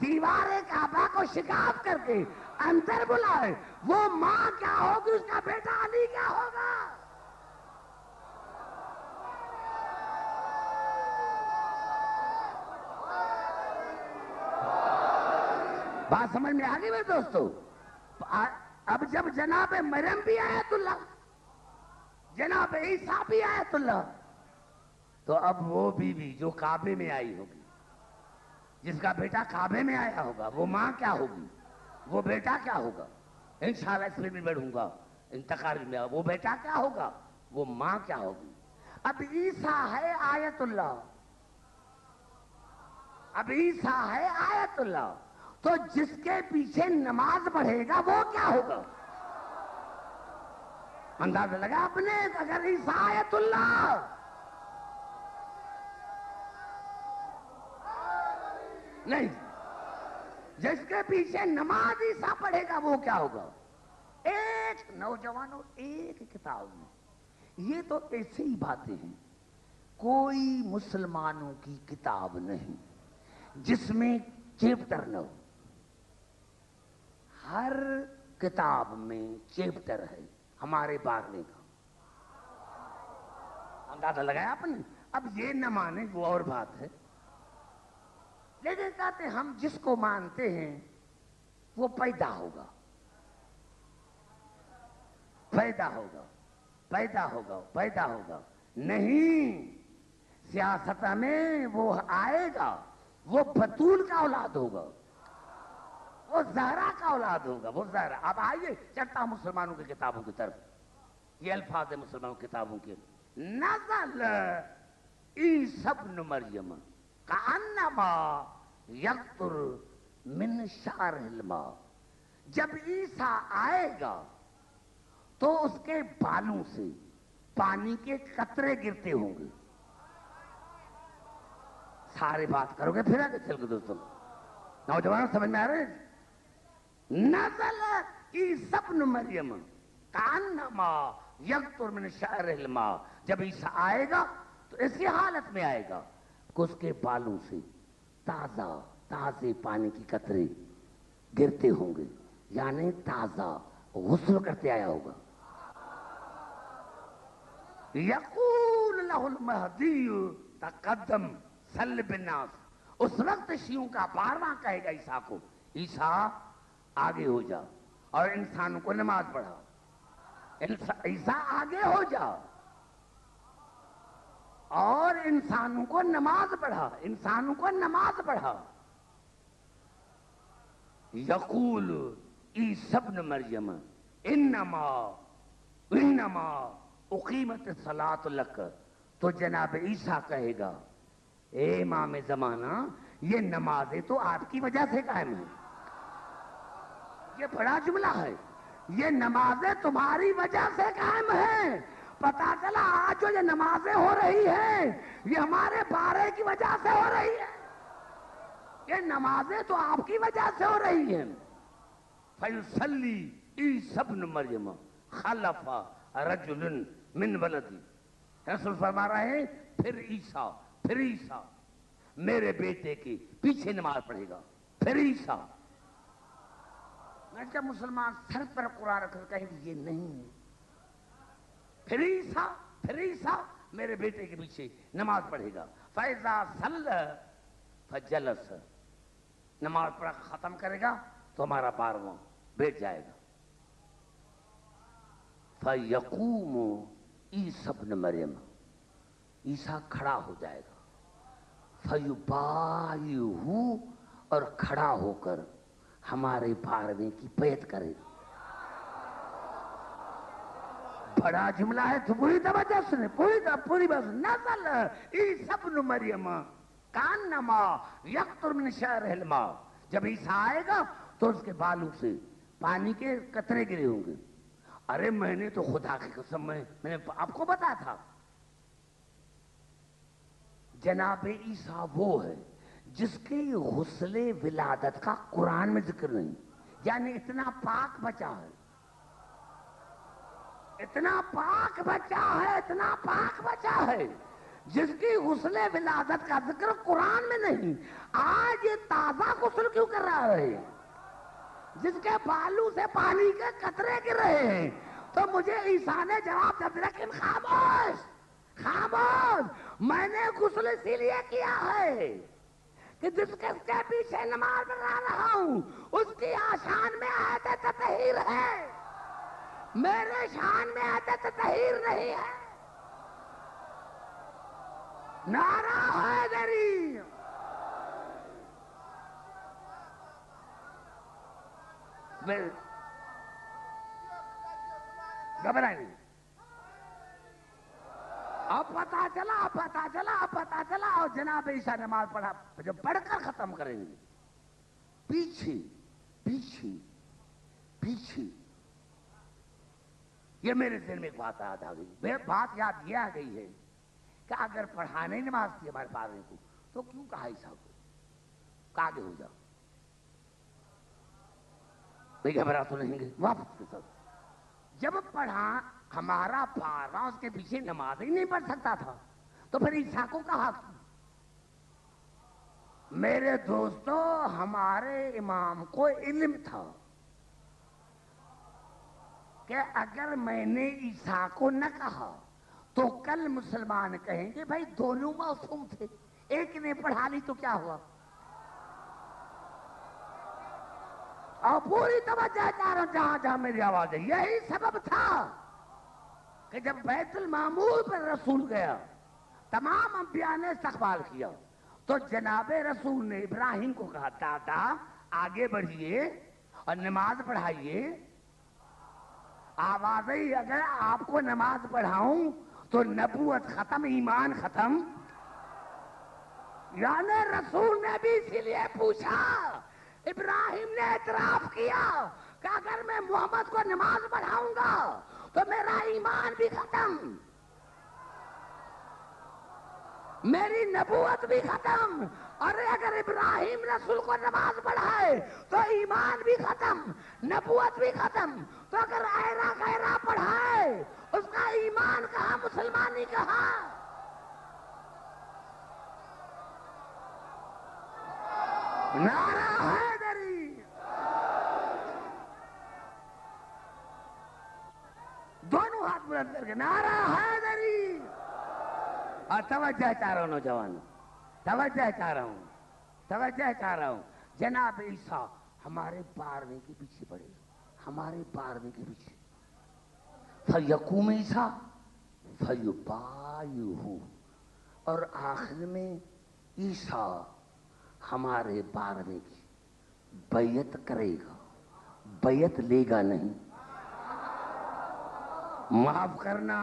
دیوار کعبہ کو شکاف کر کے اندر بلائے، وہ ماں کیا ہوگی، اس کا بیٹا علی کیا ہوگا؟ بات سمجھ میں آ گئی میرے دوستو؟ اب جب جناب مریم بھی آیت اللہ، جناب عیسیٰ بھی آیت اللہ، تو اب وہ بیوی جو کعبے میں آئی ہوگی، جس کا بیٹا کعبے میں آیا ہوگا، وہ ماں کیا ہوگی؟ وہ بیٹا کیا ہوگا؟ انشاءاللہ اس میں بھی بڑھوں گا تقاریر میں، وہ بیٹا کیا ہوگا؟ وہ ماں کیا ہوگی؟ اب عیسیٰ ہے آیت اللہ، اب عیسیٰ ہے آیت اللہ، تو جس کے پیچھے نماز پڑھے گا وہ کیا ہوگا؟ اندازہ لگا آپ نے؟ اگر عیسیٰ آیت اللہ، نہیں، جس کے پیچھے نماز عیسیٰ پڑھے گا وہ کیا ہوگا؟ ایک نوجوانوں، ایک کتاب میں یہ تو ایسی ہی باتیں ہیں، کوئی مسلمانوں کی کتاب نہیں جس میں چیپٹر نہ ہو، ہر کتاب میں چیپٹر ہے ہمارے بارنے کا، اندازہ لگایا آپ نے؟ اب یہ نہ مانے وہ اور بات ہے، لیکن کہتے ہم جس کو مانتے ہیں وہ پیدا ہوگا، پیدا ہوگا، پیدا ہوگا، پیدا ہوگا، نہیں، سیاست میں وہ آئے گا، وہ بطول کا اولاد ہوگا، وہ زہرا کا اولاد ہوگا، وہ زہرا۔ اب آئیے چلتا ہوں مسلمانوں کی کتابوں کی طرف، یہ الفاظ ہیں مسلمانوں کی کتابوں کے، نزل عیسی ابن مریم کأنما یقطر من شعر الماء، جب عیسیٰ آئے گا تو اس کے بالوں سے پانی کے قطرے گرتے ہوں گے۔ سارے بات کرو گے پھر آگے چل کے دوستوں، نوجوانوں سمجھ میں آ رہے ہیں؟ نزل عیسی ابن مریم کأنما یقطر من شعر الماء، جب عیسیٰ آئے گا تو اسی حالت میں آئے گا کہ اس کے بالوں سے تازے پانی کی قطرے گرتے ہوں گے، یعنی تازہ غسل کرتے آیا ہوگا۔ یقول لہ المہدی تقدم صل بالناس، اس وقت شیعوں کا بارواں کہے گا عیسیٰ کو، عیسیٰ آگے ہو جا اور انسانوں کو نماز پڑھا، عیسیٰ آگے ہو جا اور انسانوں کو نماز پڑھا، انسانوں کو نماز پڑھا۔ یقول عیسی ابن مریم انما اقیمت الصلاۃ لک، تو جناب عیسیٰ کہے گا اے امام زمانہ یہ نمازیں تو آپ کی وجہ سے قائم ہیں، یہ بڑا جملہ ہے، یہ نمازیں تمہاری وجہ سے قائم ہیں، پتا چلا آج جو یہ نمازیں ہو رہی ہیں یہ ہمارے بارے کی وجہ سے ہو رہی ہے، یہ نمازیں تو آپ کی وجہ سے ہو رہی ہیں۔ فیصلی عیسی ابن مریم خلف رجل من ولدی، رسول فرما رہے ہیں پھر عیسیٰ میرے بیٹے کے پیچھے نماز پڑھے گا، پھر عیسیٰ۔ میں جب مسلمان سر پر قرآن رکھ کر کہیں گے یہ نہیں ہے، پھر عیسیٰ میرے بیٹے کے پیچھے نماز پڑھے گا، فَإِذَا صَلَّ فَجَلَسَ، نماز پڑھا ختم کرے گا تو ہمارا بارواں بیٹھ جائے گا، فَيَقُومُ عیسی ابن مریم، عیسیٰ کھڑا ہو جائے گا، فَيُبَايِعُهُ، اور کھڑا ہو کر ہمارے بارنے کی بیعت کرے گا۔ بڑا جملہ ہے تو پوری توجہ سنے، پوری بات سنے، نزل عیسی ابن مریم کأنما یقطر من شعر الماء، جب عیسیٰ آئے گا تو اس کے بالوں سے پانی کے قطرے گرے ہوں گے۔ ارے میں نے تو خدا کی قسم میں نے آپ کو بتایا تھا، جناب عیسیٰ وہ ہے جس کے غسل ولادت کا قرآن میں ذکر نہیں، یعنی اتنا پاک بچہ ہے، اتنا پاک بچہ ہے جس کی غسل ولادت کا ذکر قرآن میں نہیں۔ آج یہ تازہ غسل کیوں کر رہا ہے؟ جس کے بالوں سے پانی کے قطرے گر رہے ہیں۔ تو مجھے عیسیٰ نے جواب دیا، لیکن خاموش، میں نے غسل اسی لیے کیا ہے کہ جس کے پیچھے نماز پڑھا رہا ہوں اس کی آشان میں آیت تطہیر ہے۔ میرے شان میں عادت طہیر نہیں ہے. نعرہ حیدری. گھبرائیں نہیں. اب پتا چلا اور جناب عیسیٰ نماز پڑھا. جب پڑھ کر ختم کریں گے پیچھے پیچھے پیچھے یہ میرے ذہن میں ایک بات یاد آ گئی. بات یاد یہ آ گئی ہے کہ اگر پڑھانے نماز تھی ہمارے پارویں کو تو کیوں کہا عیسیٰ کو کہ آگے ہو جاؤ. نہیں گھبرا تو نہیں گے واپس کے ساتھ. جب پڑھا ہمارا پارواں اس کے پیچھے نماز ہی نہیں پڑھ سکتا تھا تو پھر عیسیٰ کو کہا. میرے دوستو ہمارے امام کو علم تھا کہ اگر میں نے عیسیٰ کو نہ کہا تو کل مسلمان کہیں گے بھائی دونوں معصوم تھے, ایک نے پڑھا لی تو کیا ہوا. اور پوری توجہ چاہ رہا ہوں جہاں جہاں میری آواز ہے. یہی سبب تھا کہ جب بیت المعمور پر رسول گیا تمام انبیاء نے استقبال کیا تو جناب رسول نے ابراہیم کو کہا دادا آگے بڑھیے اور نماز پڑھائیے. آواز ہی اگر آپ کو نماز پڑھاؤں تو نبوت ختم, ایمان ختم. یعنی رسول نے بھی اسی لیے پوچھا. ابراہیم نے اعتراف کیا کہ اگر میں محمد کو نماز پڑھاؤں گا تو میرا ایمان بھی ختم, میری نبوت بھی ختم. اور اگر ابراہیم رسول کو نماز پڑھائے تو ایمان بھی ختم, نبوت بھی ختم. تو اگر ایرا غیرہ پڑھائے اس کا ایمان کہاں, مسلمانی کہاں. نعرہ حیدری. دونوں ہاتھ بلند کر کے نعرہ حیدری. اور توجہ چاہ رہا ہوں نوجوانوں, توجہ چاہ رہا ہوں. جناب عیسیٰ ہمارے بارویں کے پیچھے پڑے, ہمارے بارویں کے پیچھے. فَيَقُومِ عیسیٰ فَيُبَايِعُهُ. اور آخر میں عیسیٰ ہمارے بارویں کی بیعت کرے گا, بیعت لے گا نہیں. معاف کرنا,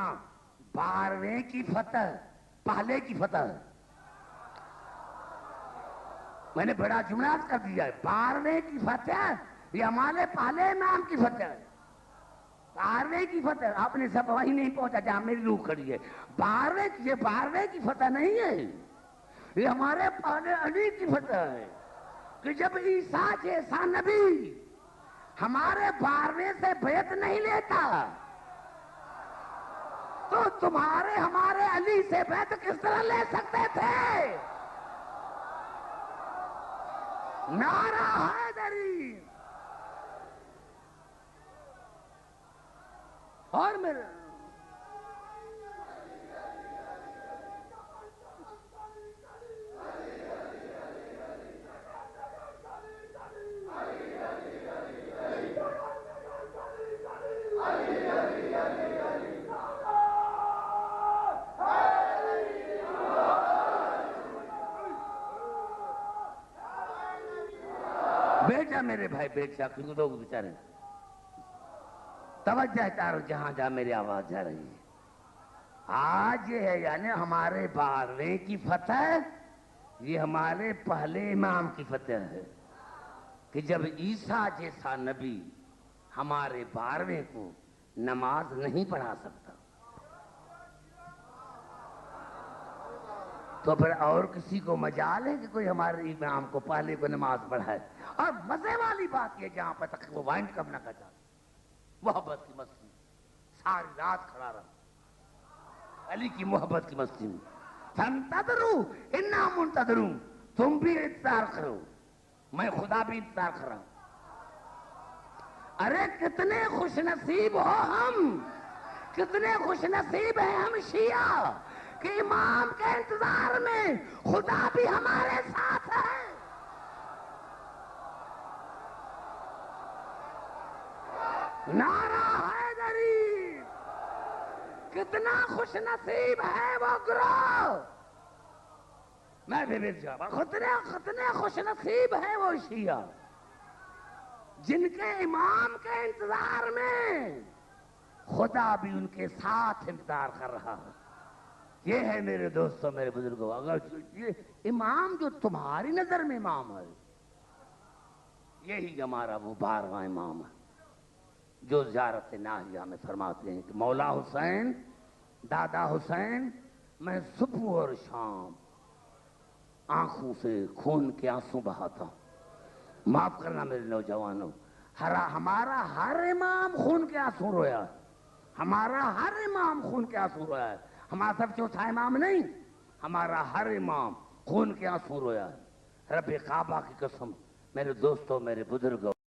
بارویں کی فتح پہلے کی فتح ہے. میں نے بڑا جملہ کر دیا ہے. بارویں کی فتح یہ ہمارے پہلے امام کی فتح ہے. بارویں کی فتح آپ نے سب وہیں نہیں پہنچا جہاں میری روح کھڑی ہے. بارویں کی فتح نہیں ہے, یہ ہمارے پہلے علی کی فتح ہے کہ جب عیسیٰ جیسا نبی ہمارے بارویں سے بیعت نہیں لیتا تو تمہارے ہمارے علی سے بیعت کس طرح لے سکتے تھے. نعرہ حیدری. اور میرے بیٹا میرے بھائی بیٹا کیوں دو بیچارے توجہ چارو جہاں جہاں میری آواز جا رہی ہے. آج یہ ہے یعنی ہمارے بارویں کی فتح, یہ ہمارے پہلے امام کی فتح ہے کہ جب عیسیٰ جیسا نبی ہمارے بارویں کو نماز نہیں پڑھا سکتا تو پھر اور کسی کو مجال ہے کہ کوئی ہمارے امام کو پہلے کو نماز پڑھائے. اور مزے والی بات یہ جہاں پر تک وہ وائنڈ کم نہ کرتا, محبت کی مسجد ساری رات کھڑا رہا, علی کی محبت کی مسجد میں. فانتظروا انا منتظرون, تم بھی انتظار کرو میں خدا بھی انتظار کر رہا ہوں. ارے کتنے خوش نصیب ہو ہم, کتنے خوش نصیب ہیں ہم شیعہ کہ امام کے انتظار میں خدا بھی ہمارے ساتھ ہے. نعرہ حیدری. کتنا خوش نصیب ہے وہ گروہ، میں بھی مل جاؤں، کتنے خوش نصیب ہے وہ شیعہ جن کے امام کے انتظار میں خدا بھی ان کے ساتھ انتظار کر رہا ہے۔ یہ ہے میرے دوستوں، میرے بزرگوں، اگر یہ امام جو تمہاری نظر میں امام ہے، یہی ہمارا وہ 12واں امام ہے جو زیارت ناہیہ میں فرماتے ہیں کہ مولا حسین، دادا حسین، میں صبح اور شام آنکھوں سے خون کے آنسو بہاتا ہوں۔ معاف کرنا میرے نوجوانوں، ہمارا ہر امام خون کے آنسو رویا ہے، ہمارا ہر امام خون کے آنسو رویا ہے، ہمارا سب چوتھا امام نہیں، ہمارا ہر امام خون کے آنسو رویا ہے۔ رب کعبہ کی قسم، میرے دوستوں، میرے بزرگوں،